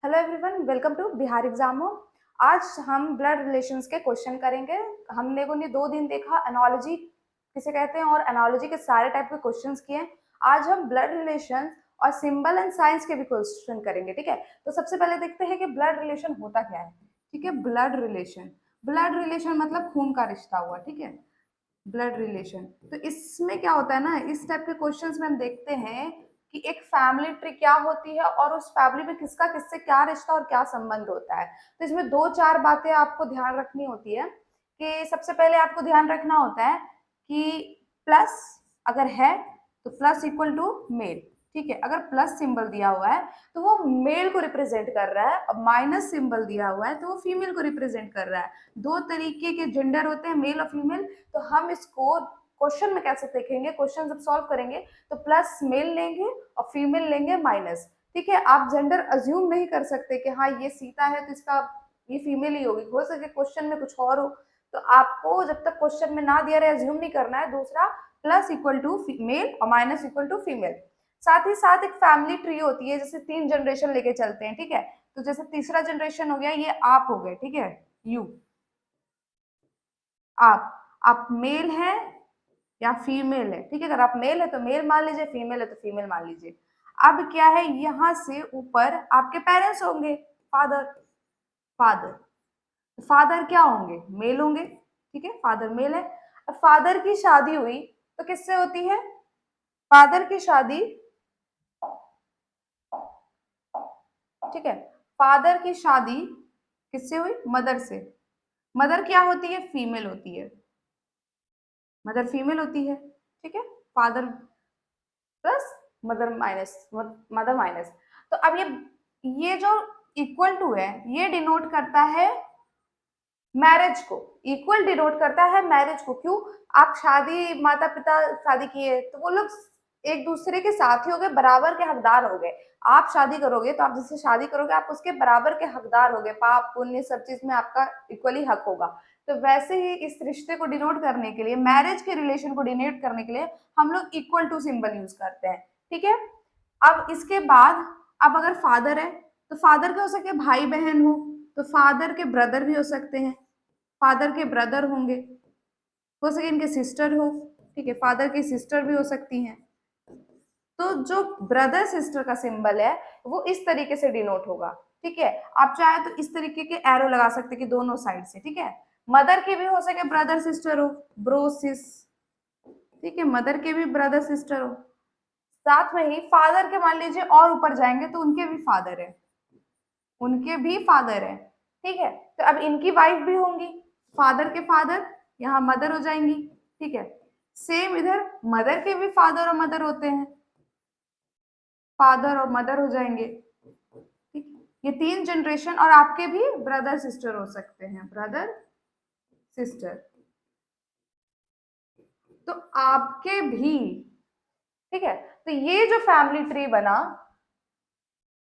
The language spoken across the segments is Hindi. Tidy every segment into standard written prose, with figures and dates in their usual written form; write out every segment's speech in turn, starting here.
Hello everyone, welcome to Bihar एग्जामो। आज हम ब्लड रिलेशंस के क्वेश्चन करेंगे। हमने को ने 2 दिन देखा एनालॉजी किसे कहते हैं और एनालॉजी के सारे टाइप के क्वेश्चंस किए। आज हम ब्लड रिलेशन और सिंबल एंड साइंस के भी क्वेश्चन करेंगे। ठीक है, तो सबसे पहले देखते हैं कि ब्लड रिलेशन होता क्या है। ठीक है, ब्लड रिलेशन मतलब खून का रिश्ता हुआ। ठीक है, ब्लड रिलेशन। तो इसमें क्या होता है ना, इस टाइप के क्वेश्चंस में हम देखते हैं कि एक फैमिली ट्री क्या होती है और उस फैमिली में किसका किससे क्या रिश्ता और क्या संबंध होता है। तो इसमें 2-4 बातें आपको ध्यान रखनी होती है कि सबसे पहले आपको ध्यान रखना होता है कि प्लस अगर है तो प्लस इक्वल टू मेल। ठीक है, अगर प्लस सिंबल दिया हुआ है तो वो मेल को रिप्रेजेंट कर रहा है और माइनस सिंबल दिया हुआ है तो वो फीमेल को रिप्रेजेंट कर रहा है। 2 तरीके के जेंडर होते हैं, मेल और फीमेल। तो हम इसको क्वेश्चन में कैसे देखेंगे, क्वेश्चन जब सॉल्व करेंगे तो प्लस मेल लेंगे और फीमेल लेंगे माइनस। ठीक है, आप जेंडर अज्यूम नहीं कर सकते कि हाँ ये सीता है तो इसका ये फीमेल ही होगी, हो सके क्वेश्चन में कुछ और हो। तो आपको जब तक क्वेश्चन में ना दिया रहे अज्यूम नहीं करना है। दूसरा, प्लस इक्वल टू मेल और माइनस इक्वल टू फीमेल। साथ ही साथ एक फैमिली ट्री होती है, जैसे 3 जनरेशन लेके चलते हैं। ठीक है, तो जैसे तीसरा जनरेशन हो गया, ये आप हो गए। ठीक है, यू, आप मेल है या फीमेल है। ठीक है, अगर आप मेल है तो मेल मान लीजिए, फीमेल है तो फीमेल मान लीजिए। अब क्या है, यहां से ऊपर आपके पेरेंट्स होंगे, फादर। फादर फादर क्या होंगे, मेल होंगे। ठीक है, फादर मेल है। अब फादर की शादी हुई तो किससे होती है, फादर की शादी। ठीक है, फादर की शादी किससे हुई, मदर से। मदर क्या होती है, फीमेल होती है। मदर फीमेल होती है। ठीक है, फादर प्लस मदर माइनस। तो अब ये जो इक्वल टू है ये डिनोट करता है मैरिज को। इक्वल डिनोट करता है मैरिज को। क्यों, आप शादी, माता पिता शादी किए तो वो लोग एक दूसरे के साथी हो गए, बराबर के हकदार हो गए। आप शादी करोगे तो आप जिससे शादी करोगे आप उसके बराबर के हकदार हो गए, पाप पुण्य सब चीज में आपका इक्वली हक होगा। तो वैसे ही इस रिश्ते को डिनोट करने के लिए, मैरिज के रिलेशन को डिनोट करने के लिए हम लोग इक्वल टू सिंबल यूज करते हैं। ठीक है, अब इसके बाद, अब अगर फादर है तो फादर के हो सके भाई बहन हो, तो फादर के ब्रदर भी हो सकते हैं, फादर के ब्रदर होंगे, हो सके इनके सिस्टर हो। ठीक है, फादर की सिस्टर भी हो सकती हैं। तो जो ब्रदर सिस्टर का सिंबल है वो इस तरीके से डिनोट होगा। ठीक है, आप चाहे तो इस तरीके के एरो लगा सकते हैं कि दोनों साइड से। ठीक है, मदर के भी हो सके ब्रदर सिस्टर हो, ब्रो सिस। ठीक है, मदर के भी ब्रदर सिस्टर हो। साथ में ही फादर के मान लीजिए और ऊपर जाएंगे तो उनके भी फादर है, उनके भी फादर है। ठीक है, तो अब इनकी वाइफ भी होंगी, फादर के फादर, यहाँ मदर हो जाएंगी। ठीक है, सेम इधर मदर के भी फादर और मदर होते हैं, फादर और मदर हो जाएंगे। ठीक, ये 3 जनरेशन। और आपके भी ब्रदर सिस्टर हो सकते हैं, ब्रदर सिस्टर। तो आपके भी, ठीक है, तो ये जो फैमिली ट्री बना,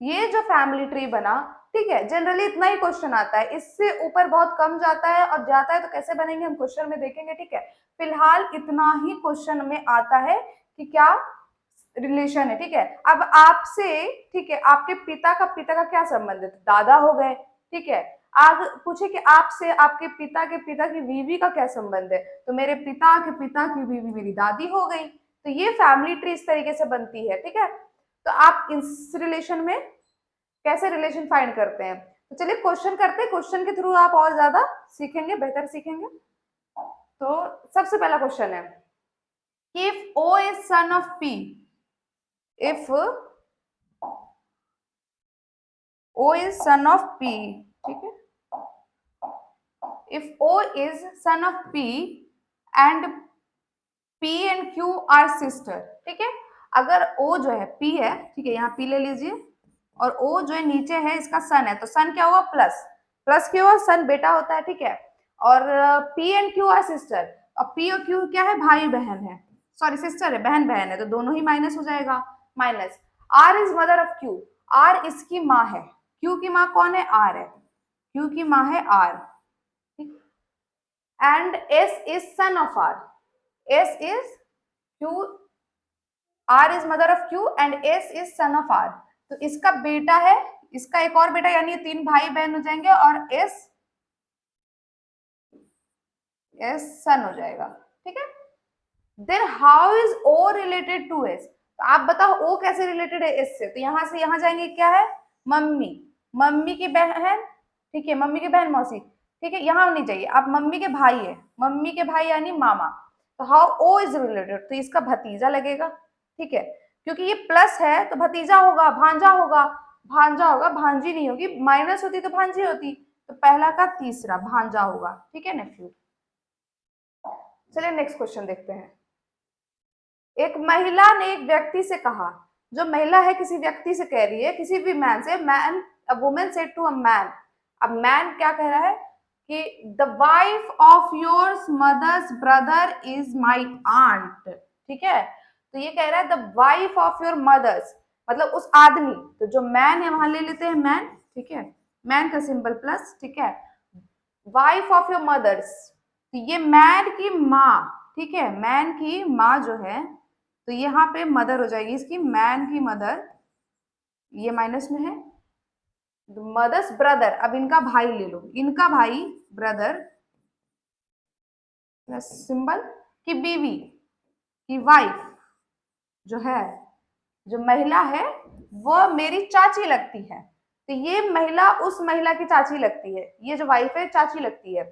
ये जो फैमिली ट्री बना, ठीक है, जनरली इतना ही क्वेश्चन आता है, इससे ऊपर बहुत कम जाता है, और जाता है तो कैसे बनेंगे हम क्वेश्चन में देखेंगे। ठीक है, फिलहाल इतना ही क्वेश्चन में आता है कि क्या रिलेशन है। ठीक है, अब आपसे, ठीक है, आपके पिता का क्या संबंध है, दादा हो गए। ठीक है, आग पूछे कि आपसे आपके पिता की बीवी का क्या संबंध है, तो मेरे पिता के पिता की बीवी मेरी दादी हो गई। तो ये फैमिली ट्री इस तरीके से बनती है। ठीक है, तो आप इस रिलेशन में कैसे रिलेशन फाइंड करते हैं, तो चलिए क्वेश्चन करते हैं। क्वेश्चन के थ्रू आप और ज्यादा सीखेंगे, बेहतर सीखेंगे। तो सबसे पहला क्वेश्चन है, if O is son of P, if O is son of P, ठीक है, if O is son of P and P and Q are sister. ठीक है, अगर ओ जो है पी है, ठीक है, यहाँ पी ले लीजिए, और ओ जो है नीचे है इसका सन है, तो सन क्या हुआ, प्लस। प्लस क्यों हुआ, सन बेटा होता है। ठीक है, और P and Q are sister, और पी और क्यू क्या है, भाई बहन है, सॉरी सिस्टर है, बहन बहन है, तो दोनों ही माइनस हो जाएगा। Minus R is mother of Q, R इसकी माँ है। क्यू की माँ कौन है, आर है, क्यू की माँ है R. And S is son of R, S is Q, R is mother of Q and S is son of R, तो इसका बेटा है, इसका एक और बेटा, यानी 3 भाई बहन हो जाएंगे, और एस सन हो जाएगा। ठीक है, then how is O related to S? तो आप बताओ ओ कैसे रिलेटेड है एस से? तो यहां से यहां जाएंगे, क्या है, मम्मी, मम्मी की बहन, ठीक है, मम्मी की बहन मौसी, ठीक है, यहां नहीं चाहिए, आप मम्मी के भाई है, मम्मी के भाई यानी मामा। तो हाउ ओ इज रिलेटेड, तो इसका भतीजा लगेगा। ठीक है, क्योंकि ये प्लस है तो भतीजा होगा, भांजा होगा, भांजा होगा, भांजी नहीं होगी, माइनस होती तो भांजी होती। तो पहला का तीसरा भांजा होगा। ठीक है, नेफ्यू। चलिए नेक्स्ट क्वेश्चन देखते हैं। एक महिला ने एक व्यक्ति से कहा, जो महिला है किसी व्यक्ति से कह रही है, किसी भी मैन से, man, a woman said to a man. अब मैन क्या कह रहा है कि the wife of yours mother's brother is my aunt. ठीक है, तो ये कह रहा है the wife of your mother's, मतलब उस आदमी, तो जो मैन है वहां ले लेते हैं मैन। ठीक है, मैन का सिंबल प्लस। ठीक है, वाइफ ऑफ योर मदर्स, तो ये मैन की माँ। ठीक है, मैन की माँ जो है, तो यहाँ पे मदर हो जाएगी इसकी, मैन की मदर, ये माइनस में है, मदर्स ब्रदर, अब इनका भाई ले लो, इनका भाई ब्रदर प्लस सिंबल की बीवी की वाइफ जो है, जो महिला है वो मेरी चाची लगती है। तो ये महिला उस महिला की चाची लगती है, ये जो वाइफ है चाची लगती है।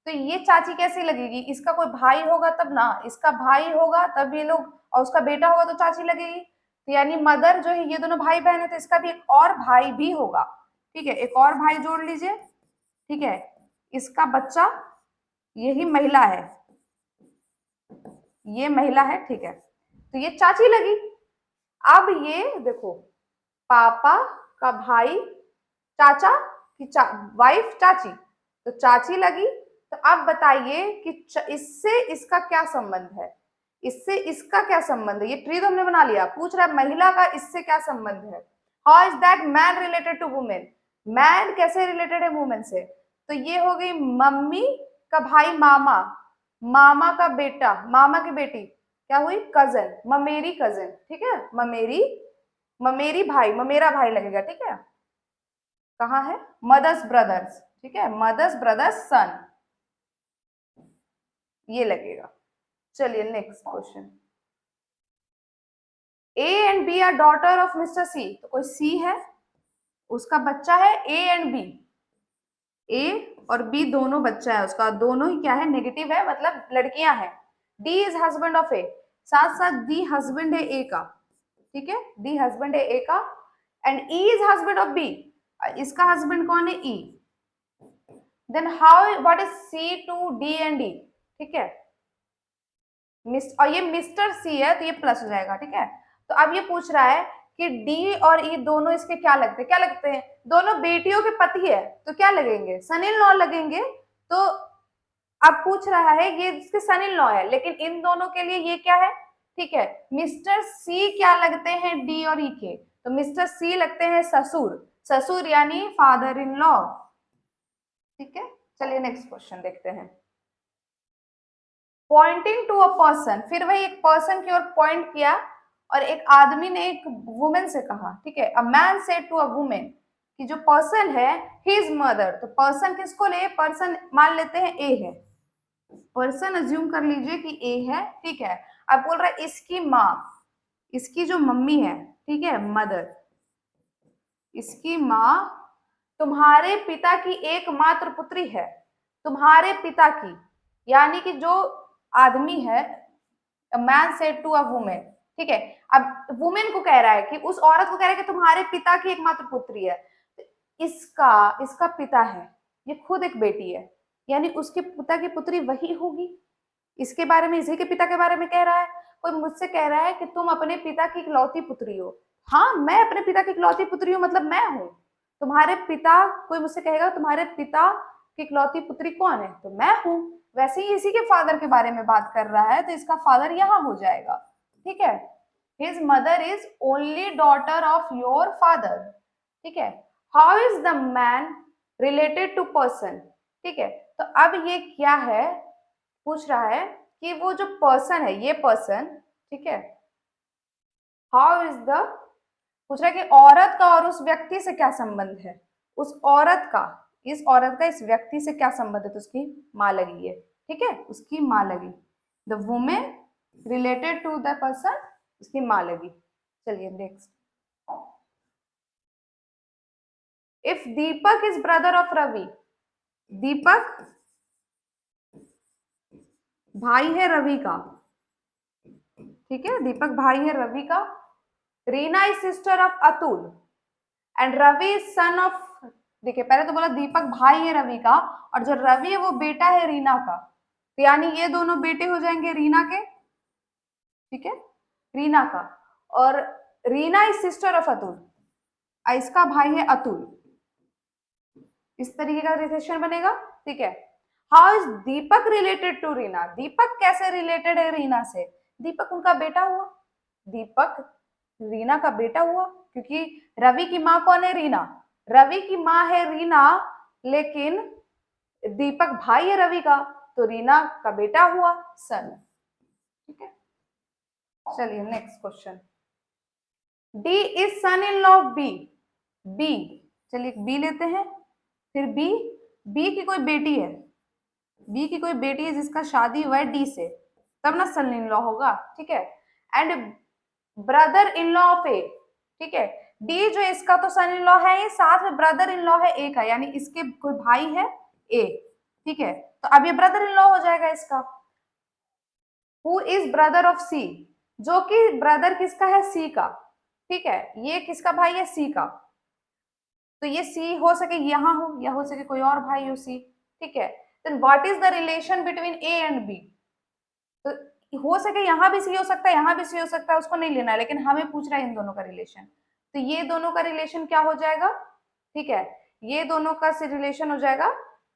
तो ये चाची कैसे लगेगी, इसका कोई भाई होगा तब ना, इसका भाई होगा तब ये लोग, और उसका बेटा होगा तो चाची लगेगी। तो यानी मदर जो है, ये दोनों भाई बहन है, तो इसका भी एक और भाई भी होगा। ठीक है, एक और भाई जोड़ लीजिए। ठीक है, इसका बच्चा यही महिला है, ये महिला है। ठीक है, तो ये चाची लगी। अब ये देखो, पापा का भाई चाचा की वाइफ चाची, तो चाची लगी। तो अब बताइए कि इससे इसका क्या संबंध है, इससे इसका क्या संबंध है? ये ट्री तो हमने बना लिया, पूछ रहा है महिला का इससे क्या संबंध है। How is that man related to woman? Man कैसे रिलेटेड है वुमेन से? तो ये हो गई मम्मी का भाई मामा, मामा का बेटा, मामा की बेटी, क्या हुई, कजन, ममेरी कजन। ठीक है, ममेरी, ममेरी भाई, ममेरा भाई लगेगा। ठीक है, कहाँ है, मदर्स ब्रदर्स। ठीक है, मदर्स ब्रदर्स सन, ये लगेगा। चलिए next question. A and B are daughter of Mister C, तो कोई सी है, उसका बच्चा है ए एंड बी, ए और बी दोनों बच्चा है उसका, दोनों ही क्या है, नेगेटिव है, मतलब लड़कियां हैं। डी इज हस्बैंड ऑफ ए, साथ साथ डी हस्बैंड है ए का। ठीक है, डी हस्बैंड है ए का, and E is husband of B, इसका हस्बैंड कौन है, E. Then how what is C to D and D? ठीक है, और ये मिस्टर सी है तो ये प्लस हो जाएगा। ठीक है, तो अब ये पूछ रहा है कि डी और ई दोनों इसके क्या लगते हैं, क्या लगते हैं, दोनों बेटियों के पति है, तो क्या लगेंगे, सन इन लॉ लगेंगे। तो अब पूछ रहा है ये इसके सन इन लॉ है, लेकिन इन दोनों के लिए ये क्या है, ठीक है, मिस्टर सी क्या लगते हैं डी और ई के, तो मिस्टर सी लगते हैं ससुर, ससुर यानी फादर इन लॉ। ठीक है, चलिए नेक्स्ट क्वेश्चन देखते हैं। पॉइंटिंग टू अ पर्सन, फिर वही एक पर्सन की ओर पॉइंट किया, और एक आदमी ने एक वुमेन से कहा। ठीक है, a man said to a woman, कि जो पर्सन है हिज मदर, तो पर्सन किसको ले, पर्सन मान लेते हैं ए है, पर्सन अज्यूम कर लीजिए कि ए है। ठीक है, अब बोल रहा है इसकी माँ, इसकी जो मम्मी है, ठीक है, मदर, इसकी माँ तुम्हारे पिता की एकमात्र पुत्री है, तुम्हारे पिता की, यानी कि जो आदमी है, man said to a woman. ठीक है, अब वुमेन को कह रहा है कि उस औरत को कह रहा है कि तुम्हारे पिता की एकमात्र पुत्री है, इसका इसका पिता है, ये खुद एक बेटी है, यानी उसके पिता की पुत्री वही होगी। इसके बारे में, इसी के पिता के बारे में कह रहा है। कोई मुझसे कह रहा है कि तुम अपने पिता की इकलौती पुत्री हो, हाँ मैं अपने पिता की इकलौती पुत्री हूँ, मतलब मैं हूँ। तुम्हारे पिता, कोई मुझसे कहेगा तुम्हारे पिता की इकलौती पुत्री कौन है, तो मैं हूँ। वैसे ही इसी के फादर के बारे में बात कर रहा है, तो इसका फादर यहाँ हो जाएगा। ठीक है, his mother is only daughter of your father. ठीक है, how is the man related to person? ठीक है, तो अब ये क्या है, पूछ रहा है कि वो जो पर्सन है, ये पर्सन, ठीक है, हाउ इज द पूछ रहा है कि औरत का और उस व्यक्ति से क्या संबंध है, उस औरत का, इस औरत का इस व्यक्ति से क्या संबंध है, तो उसकी माँ लगी है, ठीक है, उसकी माँ लगी, the women related to the person, उसकी माँ लगी। चलिए next, if Deepak is brother of Ravi, Deepak भाई है रवि का, ठीक है, दीपक भाई है रवि का, Reena is sister of Atul and Ravi is son of, देखिए पहले तो बोला दीपक भाई है रवि का और जो रवि है वो बेटा है रीना का, तो यानी ये दोनों बेटे हो जाएंगे रीना के, ठीक है, रीना का, और Reena is sister of Atul, इसका भाई है अतुल, इस तरीके का रिलेशन बनेगा, ठीक है। How is Deepak related to Reena, Deepak कैसे रिलेटेड है रीना से, दीपक उनका बेटा हुआ, दीपक रीना का बेटा हुआ, क्योंकि रवि की माँ कौन है, रीना, रवि की माँ है रीना, लेकिन दीपक भाई है रवि का, तो रीना का बेटा हुआ सन, ठीक है। चलिए next question, D is son in law of B, B, चलिए बी लेते हैं, फिर बी, बी की कोई बेटी है, बी की कोई बेटी है जिसका शादी हुआ है डी से, तब ना सन इन लॉ होगा, ठीक है, and brother in law of A, ठीक है, डी जो इसका तो सन इन लॉ है, ये साथ में ब्रदर इन लॉ है ए का, यानी इसके कोई भाई है ए, ठीक है, तो अब ये ब्रदर इन लॉ हो जाएगा इसका। हु इज ब्रदर ऑफ सी, जो कि ब्रदर किसका है, सी का, ठीक है, ये किसका भाई है, सी का, तो ये सी हो सके यहां हो या हो सके कोई और भाई हो सी, ठीक है, then what is the relation between A and B, तो हो सके यहां भी सी हो सकता है, यहां भी सी हो सकता है, उसको नहीं लेना है, लेकिन हमें पूछ रहा है इन दोनों का रिलेशन, तो ये दोनों का रिलेशन क्या हो जाएगा, ठीक है, ये दोनों का रिलेशन हो जाएगा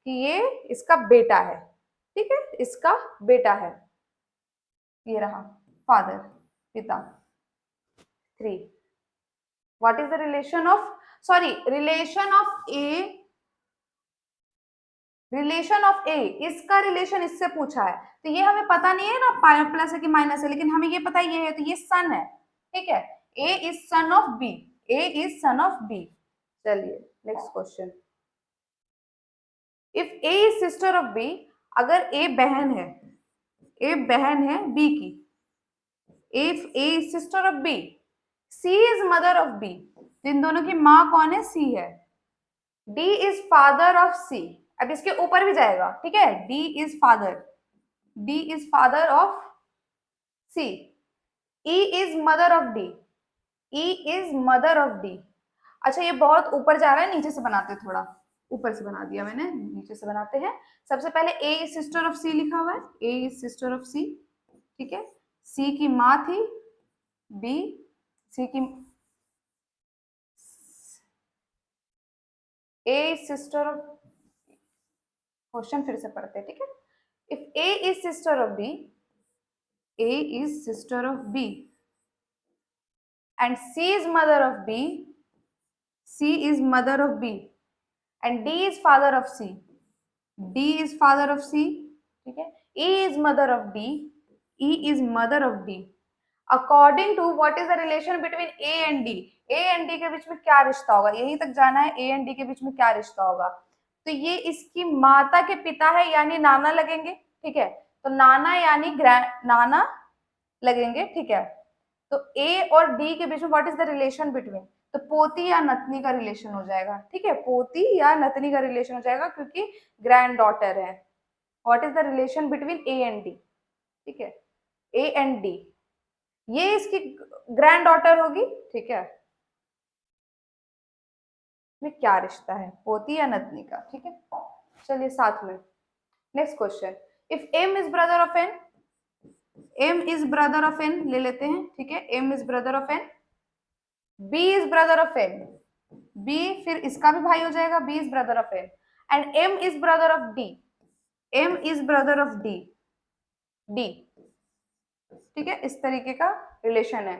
कि ये इसका बेटा है, ठीक है, इसका बेटा है, ये रहा फादर, पिता। 3, what is the relation of, sorry, relation of A, relation of A, इसका रिलेशन इससे पूछा है, तो ये हमें पता नहीं है ना प्लस है कि माइनस है, लेकिन हमें ये पता ये है, तो ये सन है, ठीक है, A is son of B, A is son of B. चलिए next question, if A is sister of B, अगर ए बहन है, ए बहन है बी की, if A is sister of B, C is mother of B, इन दोनों की माँ कौन है, सी है, D is father of C, अब इसके ऊपर भी जाएगा, ठीक है, D is father, D is father of C, E is mother of D, E is mother of D. अच्छा ये बहुत ऊपर जा रहा है, नीचे से बनाते थोड़ा, ऊपर से बना दिया मैंने, नीचे से बनाते हैं। सबसे पहले A is sister of C लिखा हुआ है, A is sister of C, ठीक है, सी की माँ थी बी, सी की A is sister of, question फिर से पढ़ते हैं, ठीक है, if A is sister of B, A is sister of B and C is mother of B, C is mother of B and D is father of C, D is father of C, ठीक है, E is mother of D, E is mother of D, according to what is the relation between A and D, A and D के बीच में क्या रिश्ता होगा, यहीं तक जाना है, A and D के बीच में क्या रिश्ता होगा, तो ये इसकी माता के पिता है यानी नाना लगेंगे, ठीक है, तो नाना यानी नाना लगेंगे, ठीक है, तो ए और डी के बीच में what is the relation between, तो पोती या नतनी का रिलेशन हो जाएगा, ठीक है, पोती या नतनी का रिलेशन हो जाएगा क्योंकि ग्रैंड डॉटर है। What is the relation between A and D, ठीक है, ए एंड डी, ये इसकी ग्रैंड डॉटर होगी, ठीक है, में क्या रिश्ता है, पोती या नतनी का, ठीक है। चलिए साथ में next question, if M is brother of N, M is brother of N ले लेते हैं, ठीक है, M is brother of N, B is brother of N, B फिर इसका भी भाई हो जाएगा, B is brother of N and M is brother of D, M is brother of D, D, ठीक है, इस तरीके का रिलेशन है,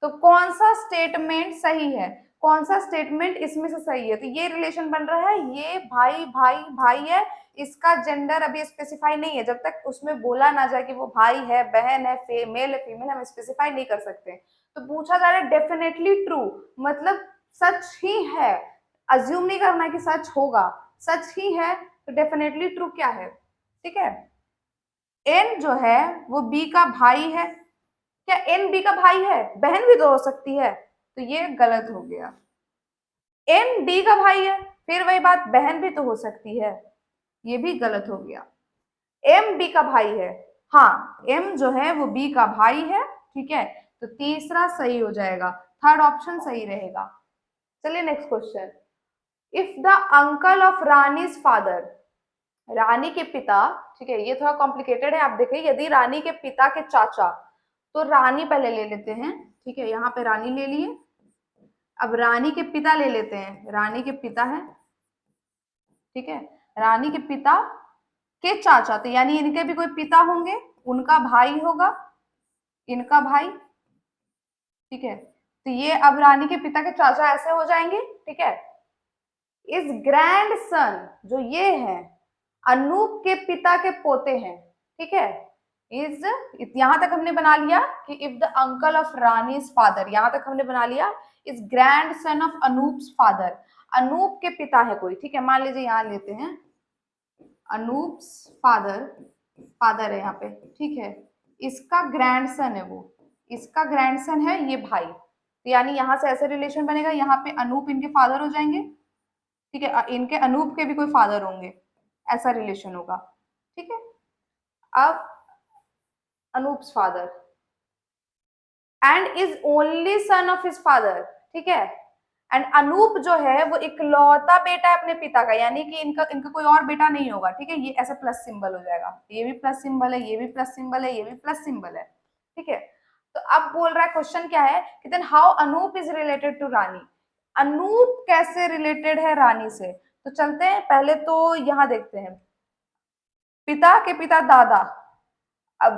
तो कौन सा स्टेटमेंट सही है, कौन सा स्टेटमेंट इसमें से सही है, तो ये रिलेशन बन रहा है, ये भाई भाई भाई है, इसका जेंडर अभी स्पेसिफाई नहीं है, जब तक उसमें बोला ना जाए कि वो भाई है, बहन है, मेल है, फीमेल, हम स्पेसिफाई नहीं कर सकते, तो पूछा जा रहा है डेफिनेटली ट्रू, मतलब सच ही है, अज्यूम नहीं करना कि सच होगा, सच ही है, तो डेफिनेटली ट्रू क्या है, ठीक है। एन जो है वो बी का भाई है, क्या एन बी का भाई है? बहन भी तो हो सकती है, तो ये गलत हो गया। एम डी का भाई है, फिर वही बात, बहन भी तो हो सकती है, ये भी गलत हो गया। एम बी का भाई है, हाँ एम जो है वो बी का भाई है, ठीक है, तो तीसरा सही हो जाएगा, थर्ड ऑप्शन सही रहेगा। चलिए next question. If the uncle of Rani's father, Rani के पिता, ठीक है, ये थोड़ा कॉम्प्लिकेटेड है, आप देखिए, यदि रानी के पिता के चाचा, तो रानी पहले ले लेते हैं, ठीक है, यहाँ पे रानी ले लिए, अब रानी के पिता ले लेते हैं, रानी के पिता है, ठीक है, रानी के पिता के चाचा, तो यानी इनके भी कोई पिता होंगे, उनका भाई होगा, इनका भाई, ठीक है, तो ये अब रानी के पिता के चाचा ऐसे हो जाएंगे, ठीक है। इस ग्रैंड सन जो ये है अनूप के पिता के पोते हैं, ठीक है, इज, यहां तक हमने बना लिया कि if the uncle of Rani's father, यहां तक हमने बना लिया is grandson of Anoop's father, Anoop के पिता है कोई, ठीक है, मान लीजिए यहां लेते हैं अनूप्स फादर, फादर है यहाँ पे, ठीक है, इसका ग्रैंडसन है वो, इसका ग्रैंडसन है ये भाई, तो यानी यहां से ऐसे रिलेशन बनेगा, यहाँ पे अनूप इनके फादर हो जाएंगे, ठीक है, इनके अनूप के भी कोई फादर होंगे, ऐसा रिलेशन होगा, ठीक है। अब Anoop's father and is only son of his father, ठीक है, एंड अनूप जो है वो इकलौता बेटा है अपने पिता का, यानी कि इनका इनका कोई और बेटा नहीं होगा, ठीक है, ये ऐसा प्लस सिंबल हो जाएगा, ये भी प्लस सिंबल है, ये भी प्लस सिंबल है, ये भी प्लस सिंबल है, ठीक है। तो अब बोल रहा है क्वेश्चन क्या है कि then how Anoop is related to Rani, Anoop कैसे रिलेटेड है रानी से, तो चलते हैं पहले तो यहां देखते हैं, पिता के पिता दादा, अब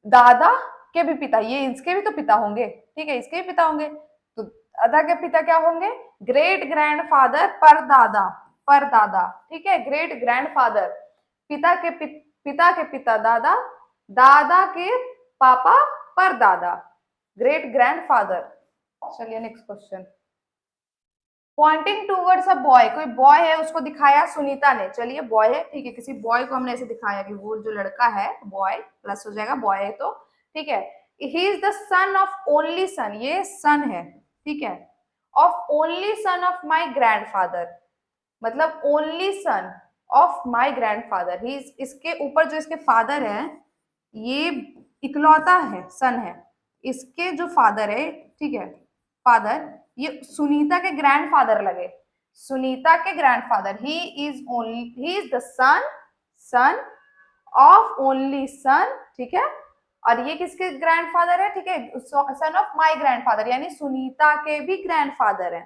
दादा के भी पिता, ये इसके भी तो पिता होंगे, ठीक है, इसके भी पिता होंगे, तो दादा के पिता क्या होंगे, ग्रेट ग्रैंडफादर, परदादा, परदादा, ठीक है, ग्रेट ग्रैंडफादर, पिता के पिता के पिता दादा, दादा के पापा परदादा, ग्रेट ग्रैंडफादर। चलिए next question. Pointing towards a boy, कोई बॉय है उसको दिखाया सुनीता ने, चलिए बॉय है, ठीक है, किसी बॉय को हमने ऐसे दिखाया कि वो जो लड़का है बॉय, प्लस हो जाएगा, बॉय है तो, ठीक है, he is the son of only son, ये सन है, ठीक है, of only son of my grandfather, मतलब only son of my grandfather, ही इसके ऊपर जो इसके फादर है ये इकलौता है, सन है, इसके जो फादर है, ठीक है, फादर, ये सुनीता के ग्रैंडफादर लगे, सुनीता के grandfather, he is only, he is the son, son of only son, ठीक है, और ये किसके ग्रैंडफादर है, ठीक है, सन ऑफ माय ग्रैंडफादर, यानी सुनीता के भी ग्रैंडफादर है,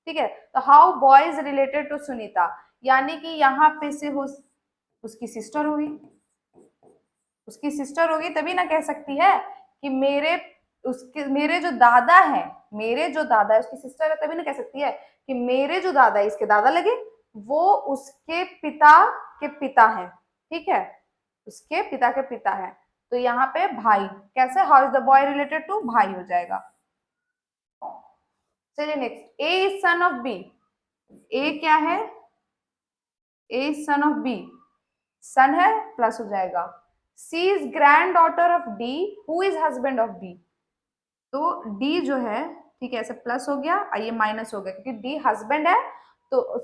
ठीक है। तो how boy is related to Sunita, यानी कि यहाँ पे से हो उसकी सिस्टर होगी, उसकी सिस्टर होगी, तभी ना कह सकती है कि मेरे, उसके, मेरे जो दादा है, मेरे जो दादा है उसकी सिस्टर है, तभी ना कह सकती है कि मेरे जो दादा है इसके दादा लगे, वो उसके पिता के पिता है, ठीक है, उसके पिता के पिता है, तो यहाँ पे भाई, कैसे, how is the boy related to, भाई हो जाएगा। चलिए next, A is son of B, A क्या है, A is son of B, son है, प्लस हो जाएगा, C is granddaughter of D, who is husband of B, तो डी जो है, ठीक है, ऐसे प्लस हो गया और ये माइनस हो गया, क्योंकि डी हस्बैंड है, तो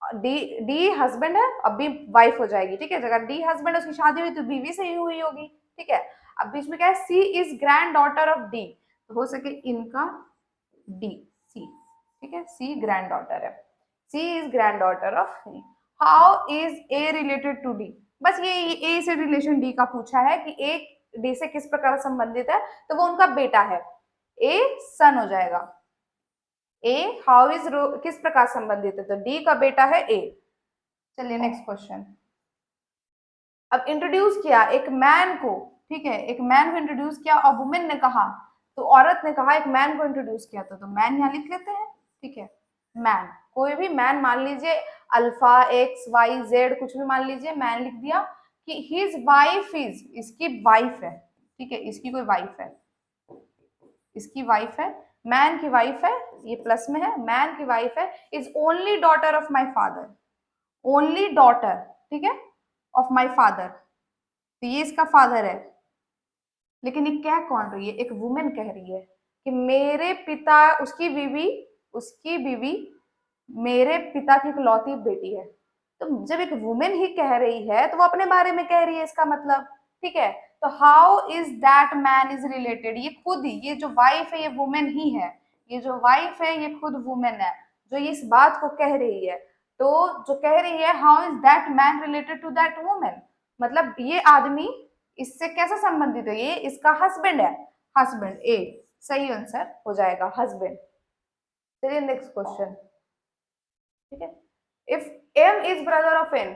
डी, डी हस्बैंड है, अब बी वाइफ हो जाएगी, ठीक है, अगर डी हस्बैंड उसकी शादी हुई तो बीवी से ही हुई होगी, ठीक है। अब बीच में क्या है, C is granddaughter of D, तो हो सके इनका डी, सी, ठीक है, सी ग्रैंड डॉटर है, C is granddaughter of D. How is A related to D, बस ये ए से रिलेशन डी का पूछा है कि ए डी से किस प्रकार संबंधित है, तो वो उनका बेटा है, ए सन हो जाएगा, ए हाउ इज किस प्रकार संबंधित है, तो डी का बेटा है ए। चलिए नेक्स्ट क्वेश्चन। अब इंट्रोड्यूस किया एक मैन को, ठीक है, एक मैन को इंट्रोड्यूस किया और वुमेन ने कहा, तो औरत ने कहा एक मैन को इंट्रोड्यूस किया, तो मैन यहाँ लिख लेते हैं, ठीक है, मैन, कोई भी मैन मान लीजिए, अल्फा एक्स वाई जेड कुछ भी मान लीजिए, मैन लिख दिया कि हिज वाइफ इज, इसकी वाइफ है, ठीक है, इसकी कोई वाइफ है, इसकी वाइफ है, मैन की वाइफ है, ये प्लस में है, मैन की वाइफ है, is only daughter of my father, only daughter, ठीक है, ऑफ माई फादर, तो ये इसका फादर है। लेकिन ये कह कौन रही है, एक वुमेन कह रही है कि मेरे पिता, उसकी बीवी मेरे पिता की इकलौती बेटी है। तो जब एक वुमेन ही कह रही है तो वो अपने बारे में कह रही है, इसका मतलब, ठीक है। तो how is that man is related, ये खुद ही, ये जो वाइफ है ये वुमेन ही है, ये जो वाइफ है ये खुद वुमेन है जो ये इस बात को कह रही है। तो जो कह रही है how is that man related to that woman, मतलब ये आदमी इससे कैसे संबंधित है, ये इसका हस्बैंड है, हस्बैंड, ए सही आंसर हो जाएगा हस्बैंड। चलिए नेक्स्ट क्वेश्चन, ठीक है। If M is brother of N,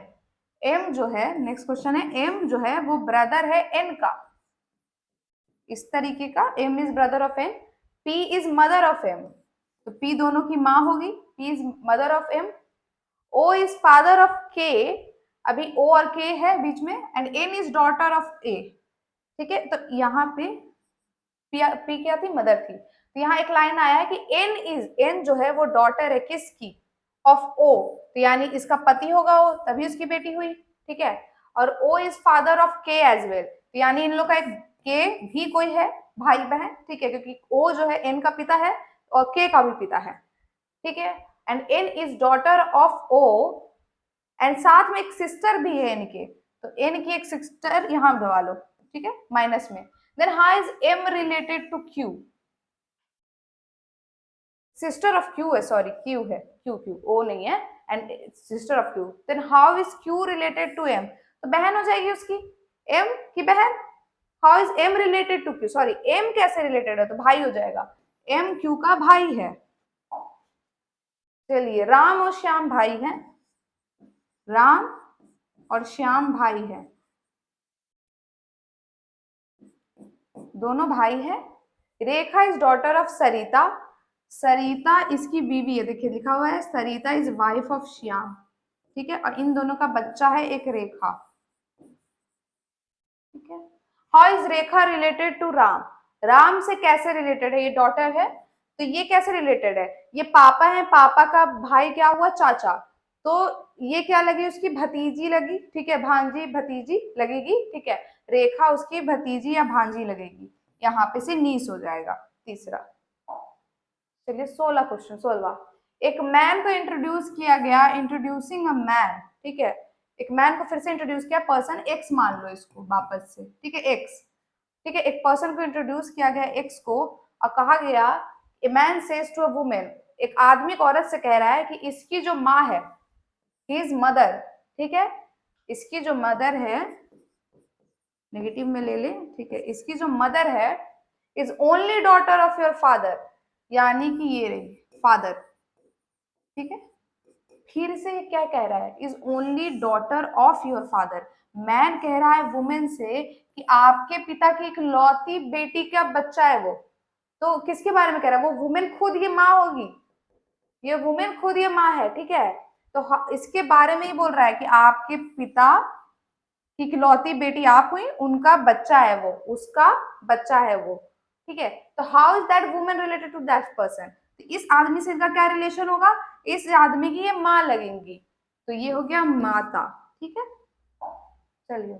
M जो है, नेक्स्ट क्वेश्चन है, एम जो है वो ब्रदर है एन का, इस तरीके का, M is brother of N, P is mother of M, तो पी दोनों की माँ होगी, P is mother of M, O is father of K, अभी ओ और के है बीच में, and N is daughter of A, ठीक है। तो यहाँ पे पी क्या थी, मदर थी, तो यहाँ एक लाइन आया है कि एन जो है वो डॉटर है किसकी, ऑफ ओ, तो यानी इसका पति होगा वो, तभी उसकी बेटी हुई, ठीक है। और ओ इज फादर ऑफ के एज वेल, तो यानी इन लोग का एक के भी कोई है भाई बहन, ठीक है, क्योंकि ओ जो है एन का पिता है और के का भी पिता है, ठीक है। And N is daughter of O, and साथ में एक सिस्टर भी है इनके, तो एन की एक सिस्टर यहाँ दबा लो, ठीक है, माइनस में। Then how is M related to Q, sister of Q है, सॉरी क्यू है, क्यू क्यू ओ नहीं है, and sister of Q. Then how is Q related to M, तो बहन हो जाएगी उसकी, एम की बहन। How is M related to Q, sorry M कैसे रिलेटेड है, तो भाई हो जाएगा, एम क्यू का भाई है। चलिए राम और श्याम भाई हैं, राम और श्याम भाई हैं, दोनों भाई हैं। रेखा इज डॉटर ऑफ सरिता, सरिता इसकी बीवी है, देखिए लिखा हुआ है सरिता इज वाइफ ऑफ श्याम, ठीक है, और इन दोनों का बच्चा है एक रेखा, ठीक है। How is Rekha related to Ram, Ram से कैसे रिलेटेड है, ये डॉटर है, तो ये कैसे रिलेटेड है, ये पापा है, पापा का भाई क्या हुआ, चाचा, तो ये क्या लगी, उसकी भतीजी लगी, ठीक है, भांजी भतीजी लगेगी, ठीक है, रेखा उसकी भतीजी या भांजी लगेगी, यहाँ पे से नीस हो जाएगा तीसरा। चलिए 16 क्वेश्चन, 16, एक मैन को इंट्रोड्यूस किया गया, इंट्रोड्यूसिंग अ मैन, ठीक है, एक मैन को फिर से इंट्रोड्यूस किया, पर्सन एक्स मान लो इसको वापस से, ठीक है, एक्स, ठीक है, एक पर्सन को इंट्रोड्यूस किया गया एक्स को, और कहा गया a man says to a woman, एक आदमी एक औरत से कह रहा है कि इसकी जो माँ है, हिज मदर, ठीक है, इसकी जो मदर है, नेगेटिव में ले ले, ठीक है, इसकी जो मदर है is only daughter of your father, यानी कि ये रही फादर, ठीक है। फिर से ये क्या कह रहा है, is only daughter of your father, man कह रहा है वुमेन से कि आपके पिता की इकलौती बेटी का बच्चा है वो, तो किसके बारे में कह रहा है, वो वुमेन खुद ये माँ होगी, ये वुमेन खुद ये माँ है, ठीक है। तो इसके बारे में ही बोल रहा है कि आपके पिता की इकलौती बेटी आप हुई, उनका बच्चा है वो, उसका बच्चा है वो, ठीक है। तो how is that woman related to that person, तो इस आदमी से इनका क्या रिलेशन होगा, इस आदमी की ये माँ लगेंगी, तो ये हो गया माता, ठीक है। चलिए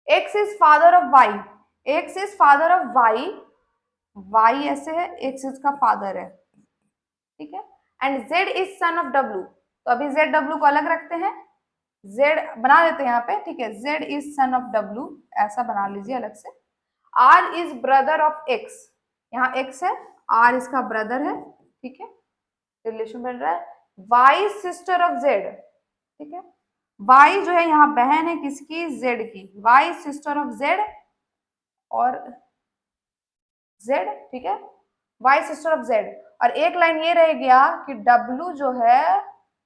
X is father of Y, X is father of Y, Y ऐसे है, एक्स इसका फादर है, ठीक है। And Z is son of W, तो अभी जेड डब्ल्यू को अलग रखते हैं, जेड बना लेते हैं यहाँ पे, ठीक है, Z is son of W, ऐसा बना लीजिए अलग से। R is brother of X, यहाँ एक्स है, आर इसका ब्रदर है, ठीक है, रिलेशन बन रहा है। वाई सिस्टर ऑफ जेड, ठीक है, वाई जो है यहाँ बहन है किसकी, जेड की, वाई सिस्टर ऑफ जेड और जेड, ठीक है, वाई सिस्टर ऑफ जेड। और एक लाइन ये रह गया कि डब्लू जो है